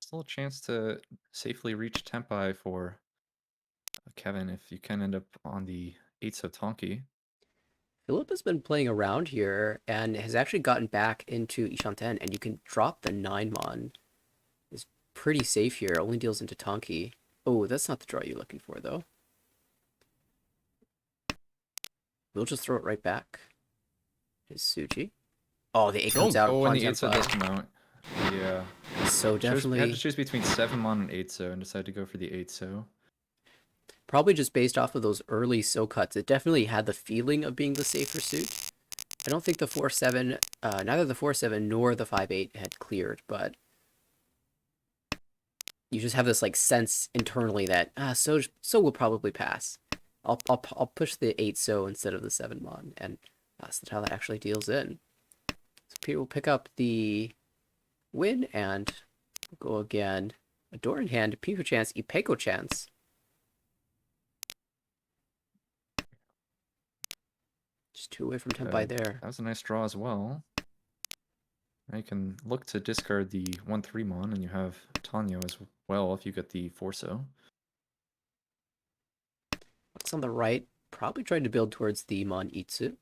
Still a chance to safely reach Tempai for Kevin if you can end up on the 8-so Tonki. Philip has been playing around here and has actually gotten back into Ishanten, and you can drop the 9 Mon. It's pretty safe here, only deals into Tonki. Oh, that's not the draw you're looking for, though. We'll just throw it right back. Is Suji. Oh, the 8 comes out. Oh, and the Pawns 8-so on does fire. come out. Yeah. So Had to definitely, choose between 7-mon and 8-so and decided to go for the 8-so. probably just based off of those early so cuts, it definitely had the feeling of being the safer suit. I don't think the 4-7, neither the 4-7 nor the 5-8 had cleared, but you just have this like sense internally that so will probably pass. I'll push the 8 so instead of the 7-mon, and that's how that actually deals in. So Peter will pick up the win and go again. A door in hand, Pico chance, Ipeco chance. Just 2 away from Tempai there. That was a nice draw as well. Now you can look to discard the 1-3-mon, and you have Tanyo as well if you get the 4-so. Looks on the right, probably trying to build towards the Mon Itsu.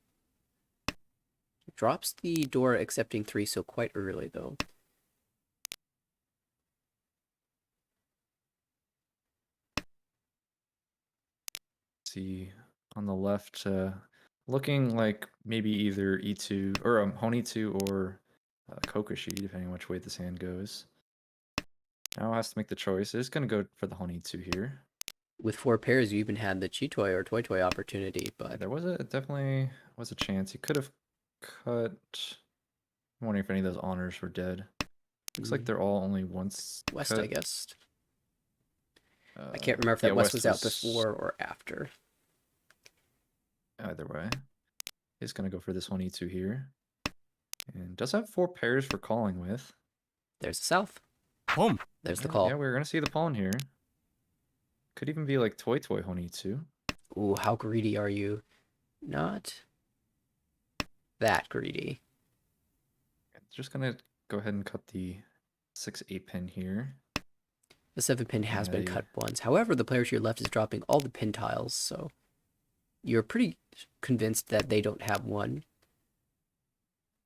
Drops the door accepting 3 so quite early though. See on the left, looking like maybe either E2 or Honitsu or Kokoshi, depending on which way this hand goes. Now it has to make the choice. It's going to go for the Honitsu here. With 4 pairs, you even had the Chitoy or Toy Toy opportunity, but There was definitely was a chance. He could have cut. I'm wondering if any of those honors were dead. Looks like they're all only once West, cut. I guess. I can't remember if that West was out before or after. Either way. He's going to go for this Honitsu here. And does have 4 pairs for calling with. There's the South. Boom. There's the call. Yeah, we're going to see the pawn here. Could even be like Toy Toy Honitsu. Ooh, how greedy are you? Not that greedy. Just going to go ahead and cut the 6-8 pin here. The 7 pin has been cut once. However, the player to your left is dropping all the pin tiles, so you're pretty convinced that they don't have one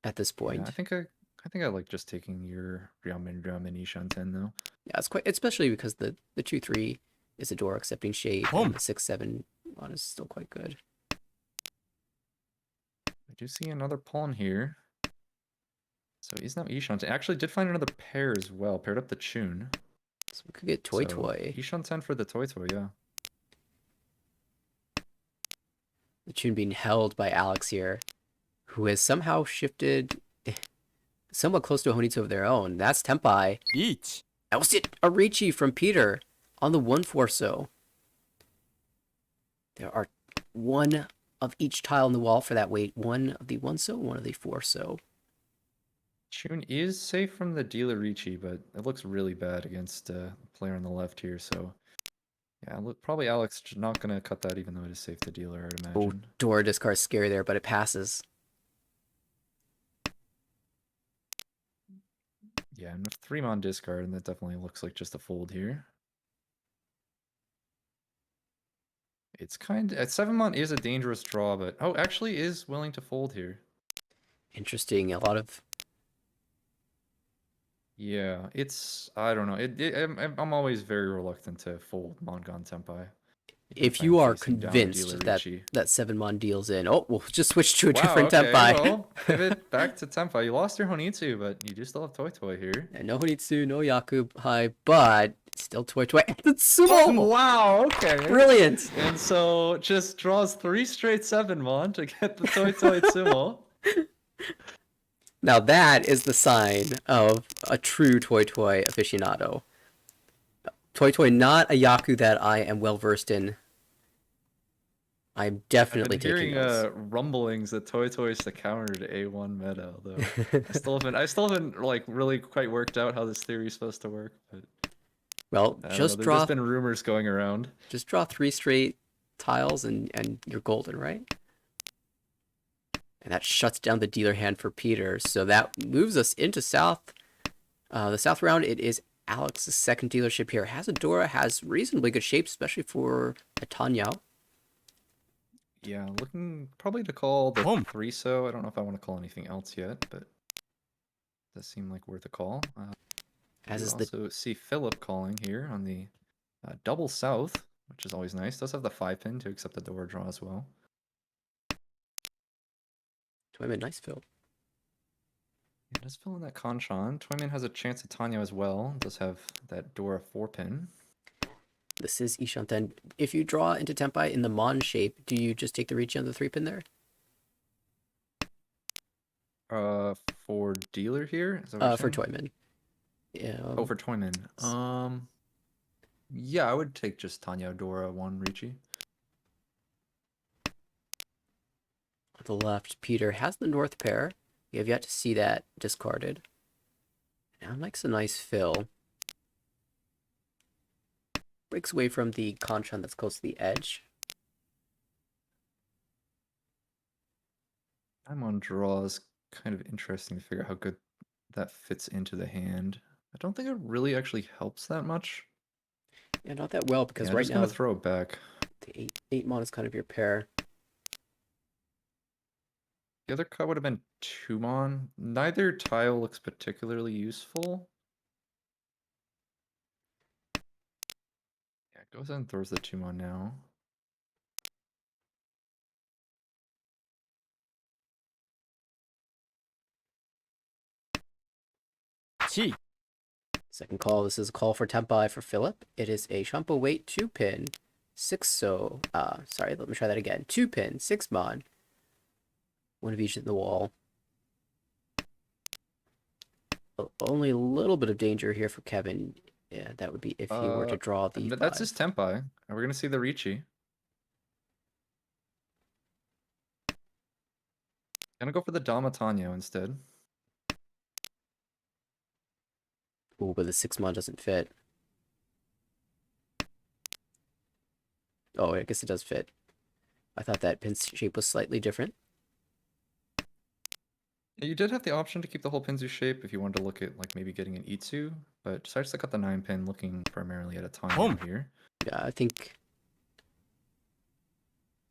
at this point. Yeah, I think I like just taking your Ryumin Ishan 10 though. Yeah, it's quite, especially because the 2-3 is a door accepting shade, and the 6-7 one is still quite good. I do see another pawn here. So he's now Ishan 10. Actually did find another pair as well. Paired up the Chun. So we could get Toy Toy. Ishan 10 for the Toy Toy, yeah. The Chun being held by Alex here, who has somehow shifted somewhat close to a Honitsu of their own. That's Tempai. Each. That was it. A Riichi from Peter on the 1-4-so. There are 1 of each tile on the wall for that weight. 1 of the 1-so, 1 of the 4-so. Chun is safe from the dealer Riichi, but it looks really bad against the player on the left here, so yeah, probably Alex not going to cut that even though it is safe to dealer, I'd imagine. Oh, door discard scary there, but it passes. Yeah, and 3-mon discard, and that definitely looks like just a fold here. It's 7-mon is a dangerous draw, but actually is willing to fold here. Interesting. A lot of... Yeah, I don't know. I'm always very reluctant to fold Mongon Tempai. If you are convinced that 7-mon deals in, we'll just switch to a different Tempai. Well, pivot back to Tempai. You lost your Honitsu, but you do still have Toy Toy here. Yeah, no Honitsu, no Yakubai, but still Toy Toy. And the Sumo! Oh, wow, okay. Brilliant! And so just draws 3 straight 7-mon to get the Toy Toy Sumo. Now that is the sign of a true Toy Toy aficionado. Toy Toy, not a Yaku that I am well versed in. I'm definitely I've been taking hearing rumblings that Toy Toy is the counter to A1 meta, although I still haven't like really quite worked out how this theory is supposed to work. But well, just draw. There's been rumors going around. Just draw 3 straight tiles and you're golden, right? And that shuts down the dealer hand for Peter. So that moves us into South. The South round, it is Alex's second dealership here. Hazadora has reasonably good shape, especially for a Tanyao. Yeah, looking probably to call the 3-so. I don't know if I want to call anything else yet, but it does seem like worth a call. As is also see Philip calling here on the double South, which is always nice. Does have the 5-pin to accept the door draw as well. Nice, Phil. Just filling that Kanchan. Toyman has a chance at Tanya as well. Does have that Dora 4-pin. This is Ishanten. If you draw into Tempai in the Mon shape, do you just take the Ricci on the 3-pin there? For dealer here? Is that what For you're saying? Toyman. Yeah. Oh, for Toyman. Yeah, I would take just Tanya, Dora, 1 Ricci. On the left, Peter has the North pair. We have yet to see that discarded. Now makes a nice fill. Breaks away from the Kanchan that's close to the edge. I'm on draws. Kind of interesting to figure out how good that fits into the hand. I don't think it really actually helps that much. Yeah, not that well, because Yeah, right just now gonna throw it back. the 8 Mon is kind of your pair. The other cut would have been 2-mon. Neither tile looks particularly useful. Yeah, goes ahead and throws the 2-mon now. Second call. This is a call for Tempai for Philip. It is a Champa weight 2-pin, 6 so. Sorry, let me try that again. 2-pin, 6 Mon. One of each in the wall. Only a little bit of danger here for Kevin. Yeah, that would be if he were to draw the That's 5. his Tempai. Are we gonna see the Ricci? Gonna go for the Damatanya instead. Ooh, but the 6 Mon doesn't fit. Oh, I guess it does fit. I thought that pin shape was slightly different. Yeah, you did have the option to keep the whole Pinzu shape if you wanted to look at like maybe getting an Itsu, but decided to cut the 9-pin, looking primarily at a Tanya here. Yeah, I think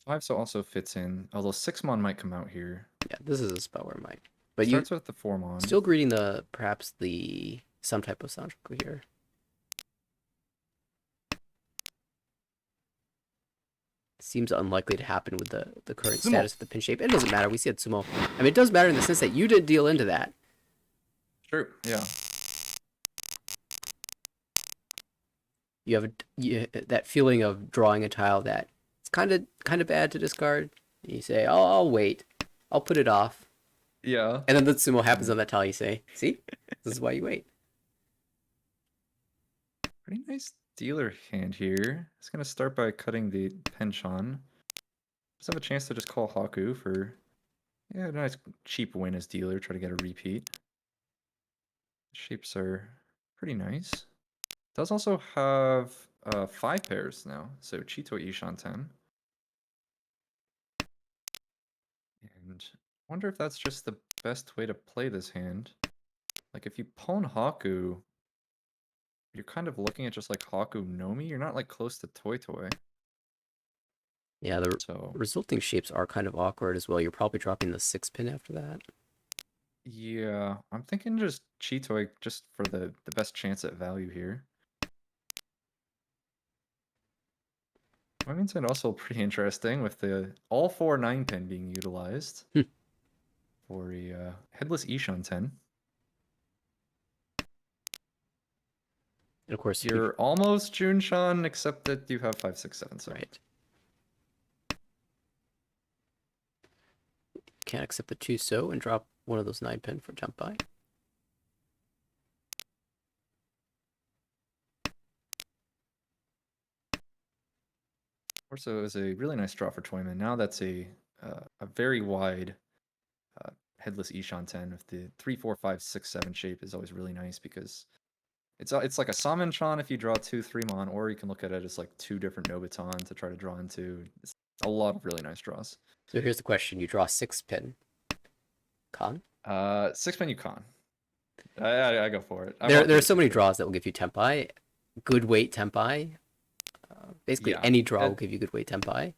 5 so also fits in, although 6-mon might come out here. yeah, this is a spell where it might. But Starts with the 4-mon. still greeting perhaps some type of soundtrack here. Seems unlikely to happen with the current status of the pin shape. It doesn't matter. We see it Sumo. I mean, it does matter in the sense that you didn't deal into that. True, yeah. You have that feeling of drawing a tile that it's kind of bad to discard. You say, "Oh, I'll wait. I'll put it off." Yeah. And then the Sumo happens on that tile. You say, "See, this is why you wait." Pretty nice dealer hand here. It's gonna start by cutting the Penchon. Just have a chance to just call Haku for a nice cheap win as dealer, try to get a repeat. Shapes are pretty nice. Does also have 5 pairs now, so Chito Ishanten. And I wonder if that's just the best way to play this hand. Like if you pawn Haku, you're kind of looking at just like Haku Nomi. You're not like close to Toy Toy. Yeah, the So resulting shapes are kind of awkward as well. You're probably dropping the 6-pin after that. yeah, I'm thinking just Chitoy just for the best chance at value here. I mean, it's also pretty interesting with the all 4 9-pin being utilized for a headless Ishanten. And of course, You're almost Junshan, except that you have 5, 6, 7. So. Right. Can't accept the 2 so and drop one of those 9-pin for jump by. Also, it was a really nice draw for Toyman. Now that's a very wide headless Ishanten with the 3, 4, 5, 6, 7 shape is always really nice because it's like a Samenchan if you draw 2 3-mon, or you can look at it as like 2 different Nobiton to try to draw into. It's a lot of really nice draws. So here's the question: you draw 6-pin. Con? 6-pin you con. I go for it. There are so many draws that will give you Tempai. Good weight Tempai. Basically, Yeah, any draw will give you good weight Tempai.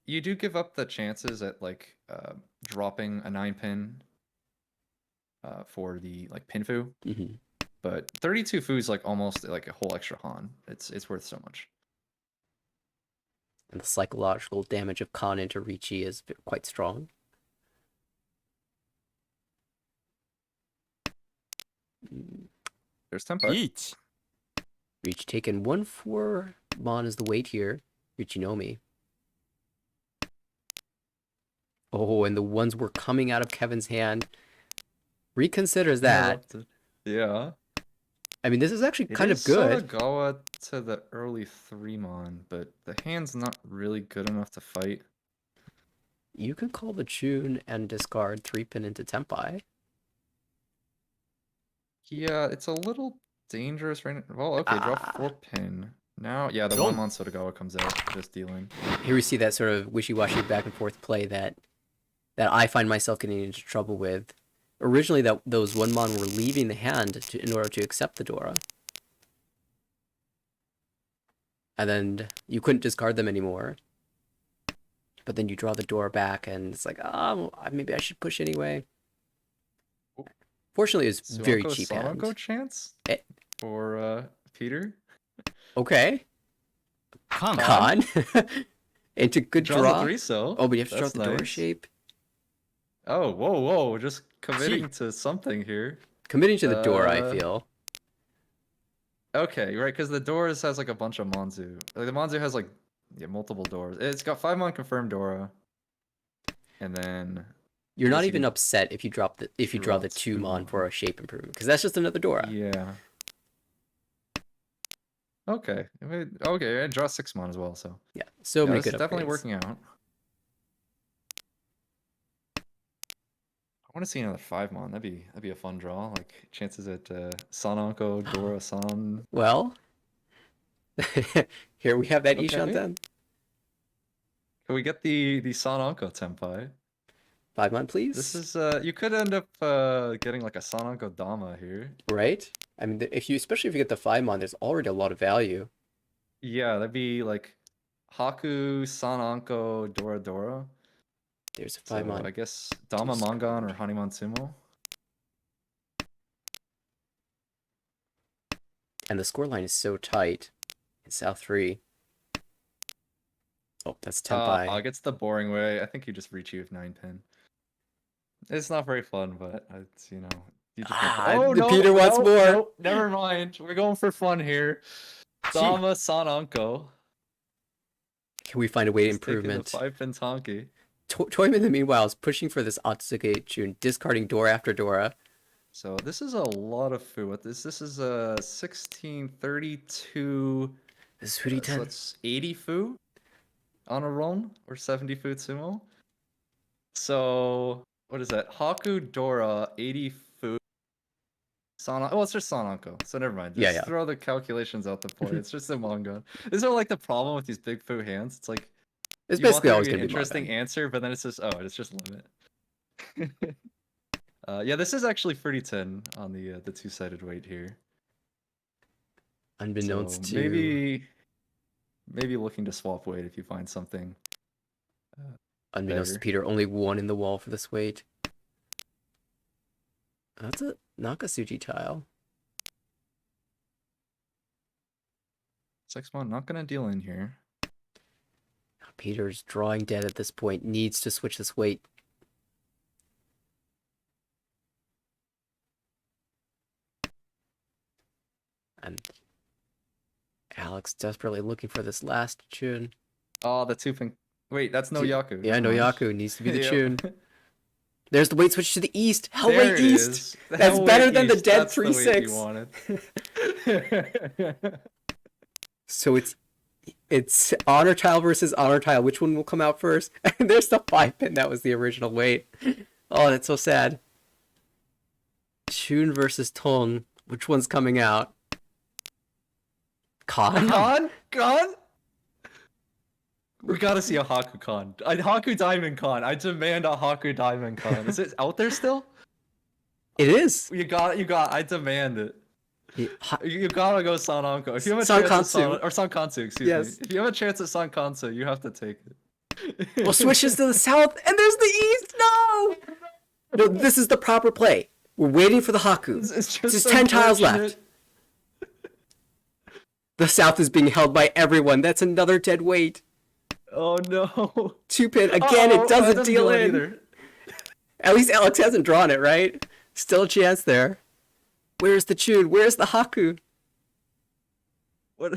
You do give up the chances at like dropping a 9-pin for the like Pinfu. Mm-hmm. But 32 Fu is like almost like a whole extra Han. It's worth so much. And the psychological damage of Con into Ricci is quite strong. There's Tempai. 1 Reach taken 1-4 Mon is the weight here. Richinomi. Oh, and the ones were coming out of Kevin's hand. Reconsiders that. Interrupted. Yeah. I mean, this is actually It kind is of good. Sotagawa to the early 3-mon, but the hand's not really good enough to fight. You can call the tune and discard 3-pin into Tempai. Yeah, it's a little dangerous right now. Well, okay, draw 4-pin. Now, yeah, the Go. 1-mon Sotagawa comes out, just dealing. Here we see that sort of wishy-washy back and forth play that I find myself getting into trouble with. Originally, those 1-mon were leaving the hand in order to accept the Dora. And then you couldn't discard them anymore. But then you draw the Dora back, and it's like, oh, maybe I should push anyway. Fortunately, it's very Suako cheap Sanoko hand. chance Eh. for Peter. Okay. Con. Con. Into good Draws draw. a 3-so. Oh, but you have to draw That's the Dora nice. shape. Oh, whoa, just committing to something here. Committing to the Dora, I Uh, feel. Okay, right, because the doors has like a bunch of Monzu. Like the Monzu has like multiple doors. It's got 5-mon confirmed Dora. And then You're Yes, not you even can upset if you draw the draw 2-mon 2-mon. for a shape improvement, because that's just another Dora. yeah. Okay. Okay, and draw 6-mon as well, so. Yeah, so Yeah, many this good is definitely upgrades. working out. I want to see another 5-mon. That'd be a fun draw. Like chances at Sanonko, Dora, San. Well, here we have that Okay. Ishanten. Can we get the Sanonko Tempai? 5-mon, please. This is you could end up getting like a Sanonko Dama here. Right. I mean, especially if you get the 5-mon, there's already a lot of value. Yeah, that'd be like Haku, Sanonko, Dora Dora. There's a So 5-mon. I guess Dama Mangan or Haniman Sumo. And the scoreline is so tight in South 3. Oh, that's Tempai. It's the boring way. I think you just retrieve 9-pin. It's not very fun, but it's you just Peter wants more. No, never mind. We're going for fun here. Dama Sanonko. Can we find a way to He's taking the improvement? 5-pin Tonki. Toyman, in the meanwhile, is pushing for this Otsuke tune, discarding Dora after Dora. So this is a lot of food. What this is a 1632. This is So 10. that's 80 fu on a run or 70 fu sumo. So what is that? Haku Dora 80 fu. Oh, it's just Sanonko. So never mind. Just Yeah. throw the calculations out the play. It's just a manga. This is like the problem with these big fu hands. It's like It's you want basically there always to be going an to be interesting Mongan. answer, but then it's just limit. Yeah, this is actually 30-10 on the two-sided weight here. Unbeknownst So to maybe looking to swap weight if you find something. unbeknownst to better. Peter, only one in the wall for this weight. That's a Nakasuji tile. 6-1, not gonna deal in here. Peter's drawing dead at this point, needs to switch this weight. And Alex desperately looking for this last tune. Oh, the 2-pin. Wait, that's no Yaku. Yeah, no Never mind. Yaku needs to be the Yep. tune. There's the weight switch to the east. There Hellway it East. is. That's Hellway better than the East, dead that's the weight you 3-6. wanted. So it's honor tile versus honor tile. Which one will come out first? And there's the 5-pin. That was the original weight. Oh, that's so sad. Tune versus Tong. Which one's coming out? Khan? Con? We gotta see a Haku Con. A Haku Diamond Con. I demand a Haku Diamond Con. Is it out there still? It is. I demand it. You gotta go Sanonko. If you have a Sankansu. chance at or Sankansu, excuse Yes. me. If you have a chance at Sankansu, you have to take it. Well, switches to the south, and there's the east. No! No, this is the proper play. We're waiting for the Haku. It's Just 10 tiles left. unfortunate. The south is being held by everyone. That's another dead weight. Oh no. 2-pin. Again, Uh-oh, it doesn't that deal do it in. either. At least Alex hasn't drawn it, right? Still a chance there. Where's the Chun? Where's the Haku? What?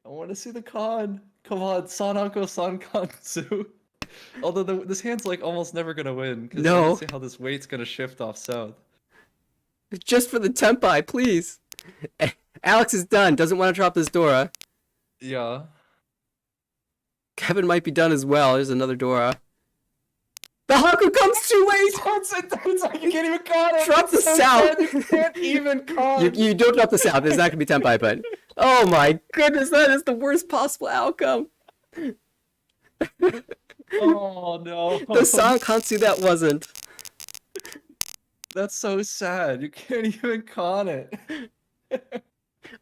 I want to see the con. Come on, Sanako Sankansu. Although this hand's like almost never gonna win because I can No, see how this weight's gonna shift off south. just for the Tempai, please. Alex is done. Doesn't want to drop this Dora. Yeah. Kevin might be done as well. There's another Dora. The Haku comes too late. It's like you can't even con it. Drop the It's so south. sad you can't even con. You don't drop the south. There's not gonna be Tempai, but oh my goodness, that is the worst possible outcome. Oh no. The Sankansu that wasn't. That's so sad. You can't even con it.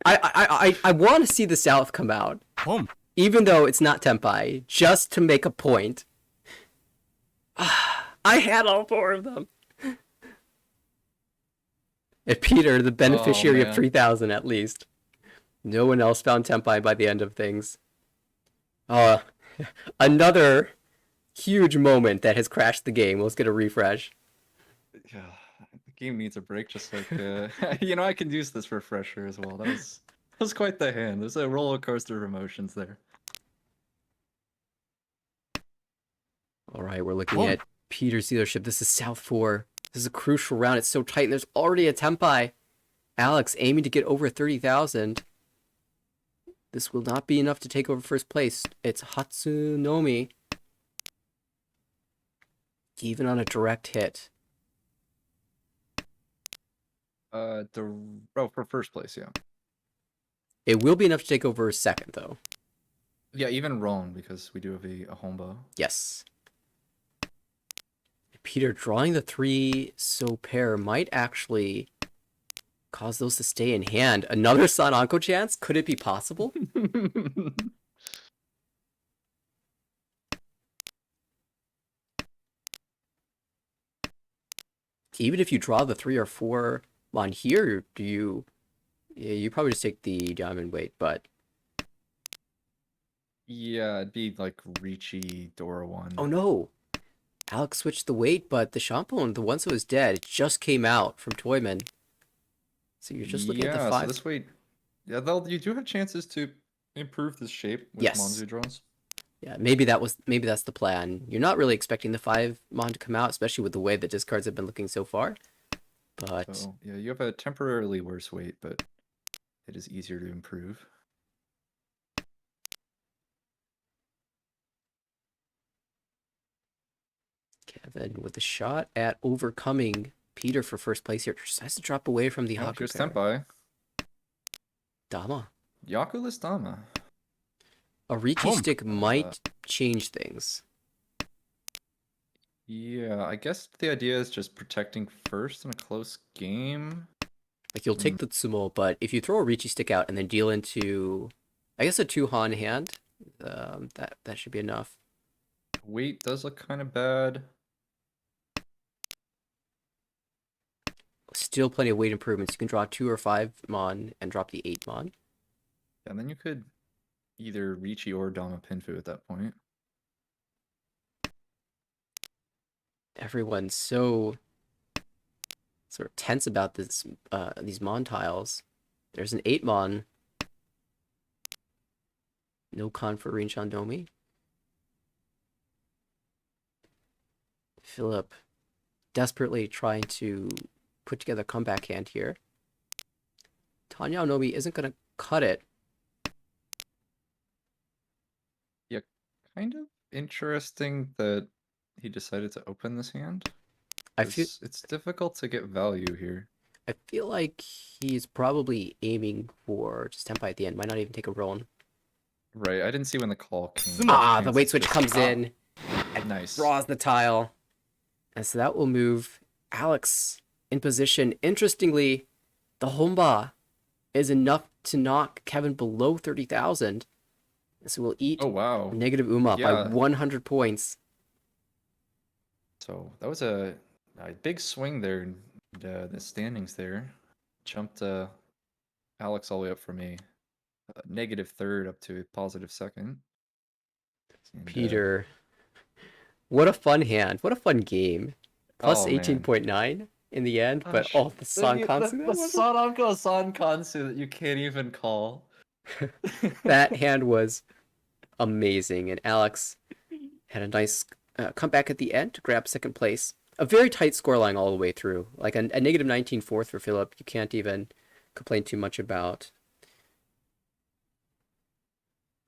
I want to see the South come out, even though it's not Tempai, just to make a point. I had all four of them. And Peter, the beneficiary of man. 3,000 at least. No one else found Tempai by the end of things. Another huge moment that has crashed the game. Let's get a refresh. Yeah, the game needs a break. Just like you know, I can use this refresher as well. That was quite the hand. There's a roller coaster of emotions there. All right, we're looking at Peter's dealership. This is South 4. This is a crucial round. It's so tight. And there's already a Tempai. Alex aiming to get over 30,000. This will not be enough to take over first place. It's Hatsunomi. Even on a direct hit. For first place, yeah. It will be enough to take over second, though. Yeah, even wrong because we do have a Homba. Yes. Peter drawing the 3 so pair might actually cause those to stay in hand. Another Sananko chance? Could it be possible? Even if you draw the 3 or 4 on here, do you... Yeah, you probably just take the diamond weight, but... Yeah, it'd be like Ricci, Dora 1. Oh no! Alex switched the weight, but the Shampoo, the one that was dead, it just came out from Toyman. So you're just looking at the 5. So this weight... Yeah, you do have chances to improve this shape with Yes. Monzu draws. Yeah, maybe that's the plan. You're not really expecting the 5 Mon to come out, especially with the way the discards have been looking so far. But So, yeah, you have a temporarily worse weight, but it is easier to improve. Kevin with a shot at overcoming Peter for first place here. Just has to drop away from the Oh, Haku here's pair. Tempai. Dama. Yakulis Dama. A Ricci stick might change things. Yeah, I guess the idea is just protecting first in a close game. Like, you'll take the Tsumo, but if you throw a Ricci stick out and then deal into, I guess, a 2 Han hand, that should be enough. Weight does look kind of bad. Still plenty of weight improvements. You can draw 2 or 5 Mon and drop the 8 Mon. And then you could either Ricci or Dama Pinfu at that point. Everyone's so sort of tense about this, these Mon tiles. There's an 8 Mon. No con for Rin Shandomi. Philip desperately trying to put together a comeback hand here. Tanya Nomi isn't going to cut it. Yeah, kind of interesting that he decided to open this hand. I feel It's difficult to get value here. I feel like he's probably aiming for just Tempai at the end. Might not even take a roll. Right, I didn't see when the call came. The weight switch comes in and Nice. draws the tile. And so that will move Alex in position. Interestingly, the Homba is enough to knock Kevin below 30,000. So we'll eat Oh, wow. negative Uma by Yeah. 100 points. So that was a big swing there in the standings there. Jumped Alex all the way up from a negative third up to a positive second. And, Peter. What a fun hand. What a fun game. Plus Oh, man. 18.9. in the end, but Gosh, oh, the San Kansu, the that was Sanonko San Kansu that you can't even call. that hand was amazing, and Alex had a nice comeback at the end to grab second place. A very tight scoreline all the way through, like a negative 19 fourth for Philip. You can't even complain too much about.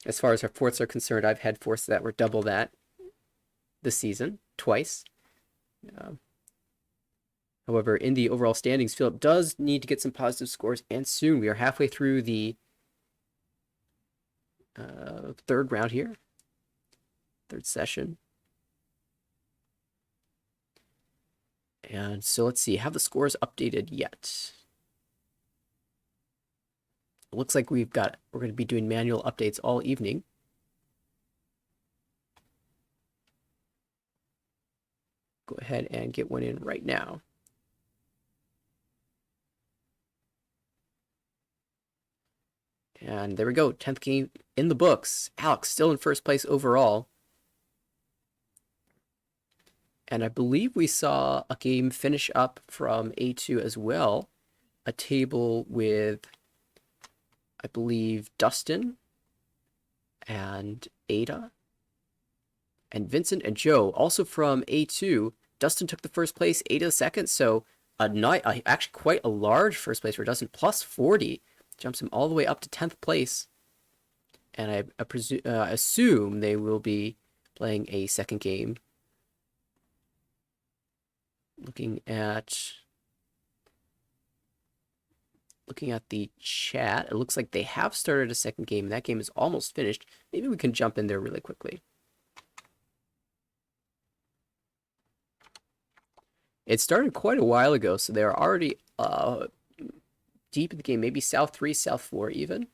As far as our fourths are concerned, I've had fourths that were double that this season, twice. Um, However, in the overall standings, Philip does need to get some positive scores, and soon. We are halfway through the third round here, third session. And so let's see, have the scores updated yet? It looks like we're going to be doing manual updates all evening. Go ahead and get one in right now. And there we go, 10th game in the books. Alex still in first place overall. And I believe we saw a game finish up from A2 as well. A table with, I believe, Dustin and Ada and Vincent and Joe, also from A2. Dustin took the first place, Ada second, so actually quite a large first place for Dustin, plus 40. Jumps him all the way up to 10th place. And I assume they will be playing a second game. Looking at the chat, it looks like they have started a second game. That game is almost finished. Maybe we can jump in there really quickly. It started quite a while ago, so they're already deep in the game. Maybe South 3, South 4 even.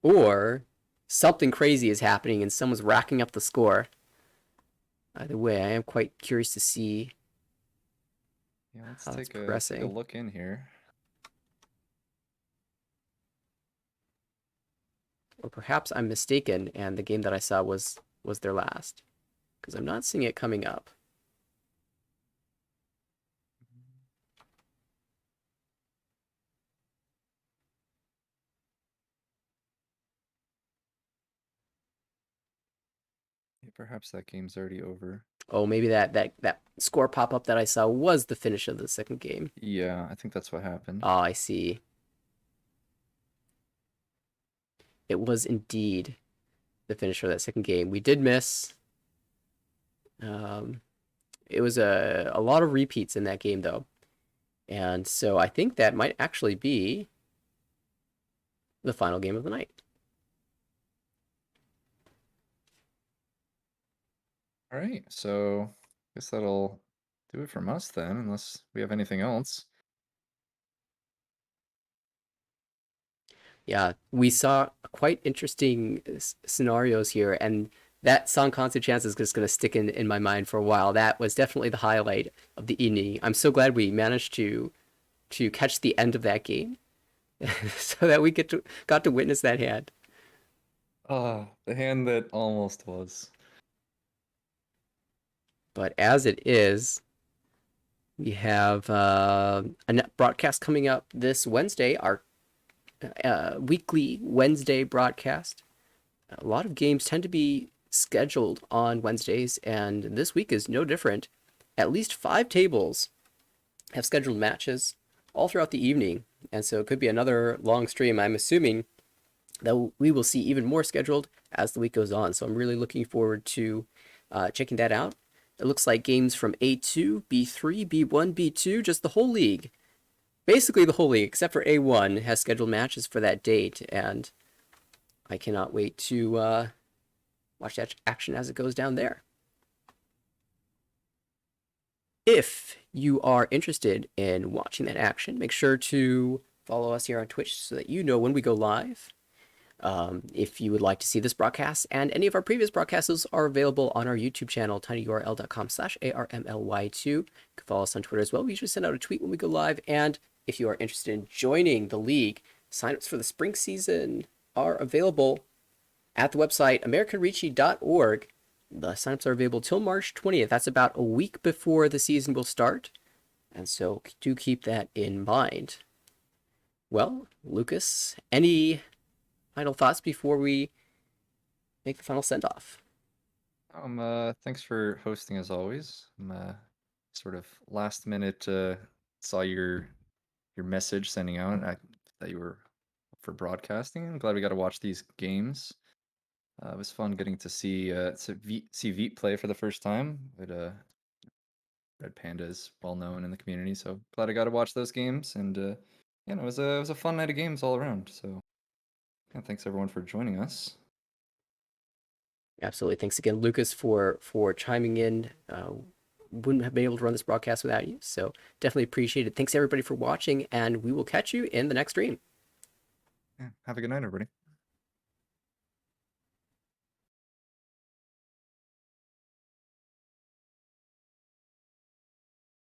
Or something crazy is happening and someone's racking up the score. Either way, I am quite curious to see Yeah, let's how it's take a progressing. look in here. Or perhaps I'm mistaken and the game that I saw was their last. Because I'm not seeing it coming up. Yeah, perhaps that game's already over. Oh, maybe that score pop-up that I saw was the finish of the second game. Yeah, I think that's what happened. Oh, I see. It was indeed the finish of that second game. We did miss. It was a lot of repeats in that game, though. And so I think that might actually be the final game of the night. All right, so I guess that'll do it from us then, unless we have anything else. Yeah, we saw quite interesting scenarios here, and that San Kansu chance is just going to stick in my mind for a while. That was definitely the highlight of the evening. I'm so glad we managed to catch the end of that game so that we got to witness that hand. Ah, the hand that almost was. But as it is, we have a broadcast coming up this Wednesday, our weekly Wednesday broadcast. A lot of games tend to be scheduled on Wednesdays, and this week is no different. At least 5 tables have scheduled matches all throughout the evening, and so it could be another long stream. I'm assuming that we will see even more scheduled as the week goes on, so I'm really looking forward to checking that out. It looks like games from A2, B3, B1, B2, just the whole league. Basically the whole league, except for A1, has scheduled matches for that date, and I cannot wait to watch that action as it goes down there. If you are interested in watching that action, make sure to follow us here on Twitch so that you know when we go live. If you would like to see this broadcast and any of our previous broadcasts are available on our YouTube channel, tinyurl.com/ARMLY2. You can follow us on Twitter as well. We usually send out a tweet when we go live. And if you are interested in joining the league, signups for the spring season are available at the website americanrichi.org. The signups are available till March 20th. That's about a week before the season will start. And so do keep that in mind. Well, Lucas, any final thoughts before we make the final send off? Thanks for hosting as always. Sort of last minute saw your message sending out that you were up for broadcasting. I'm glad we got to watch these games. It was fun getting to see Veet play for the first time. But Red Panda is well known in the community, so glad I got to watch those games. And it was a fun night of games all around. So yeah, thanks everyone for joining us. Absolutely. Thanks again, Lucas, for chiming in. Wouldn't have been able to run this broadcast without you. So definitely appreciate it. Thanks everybody for watching, and we will catch you in the next stream. Yeah, have a good night, everybody.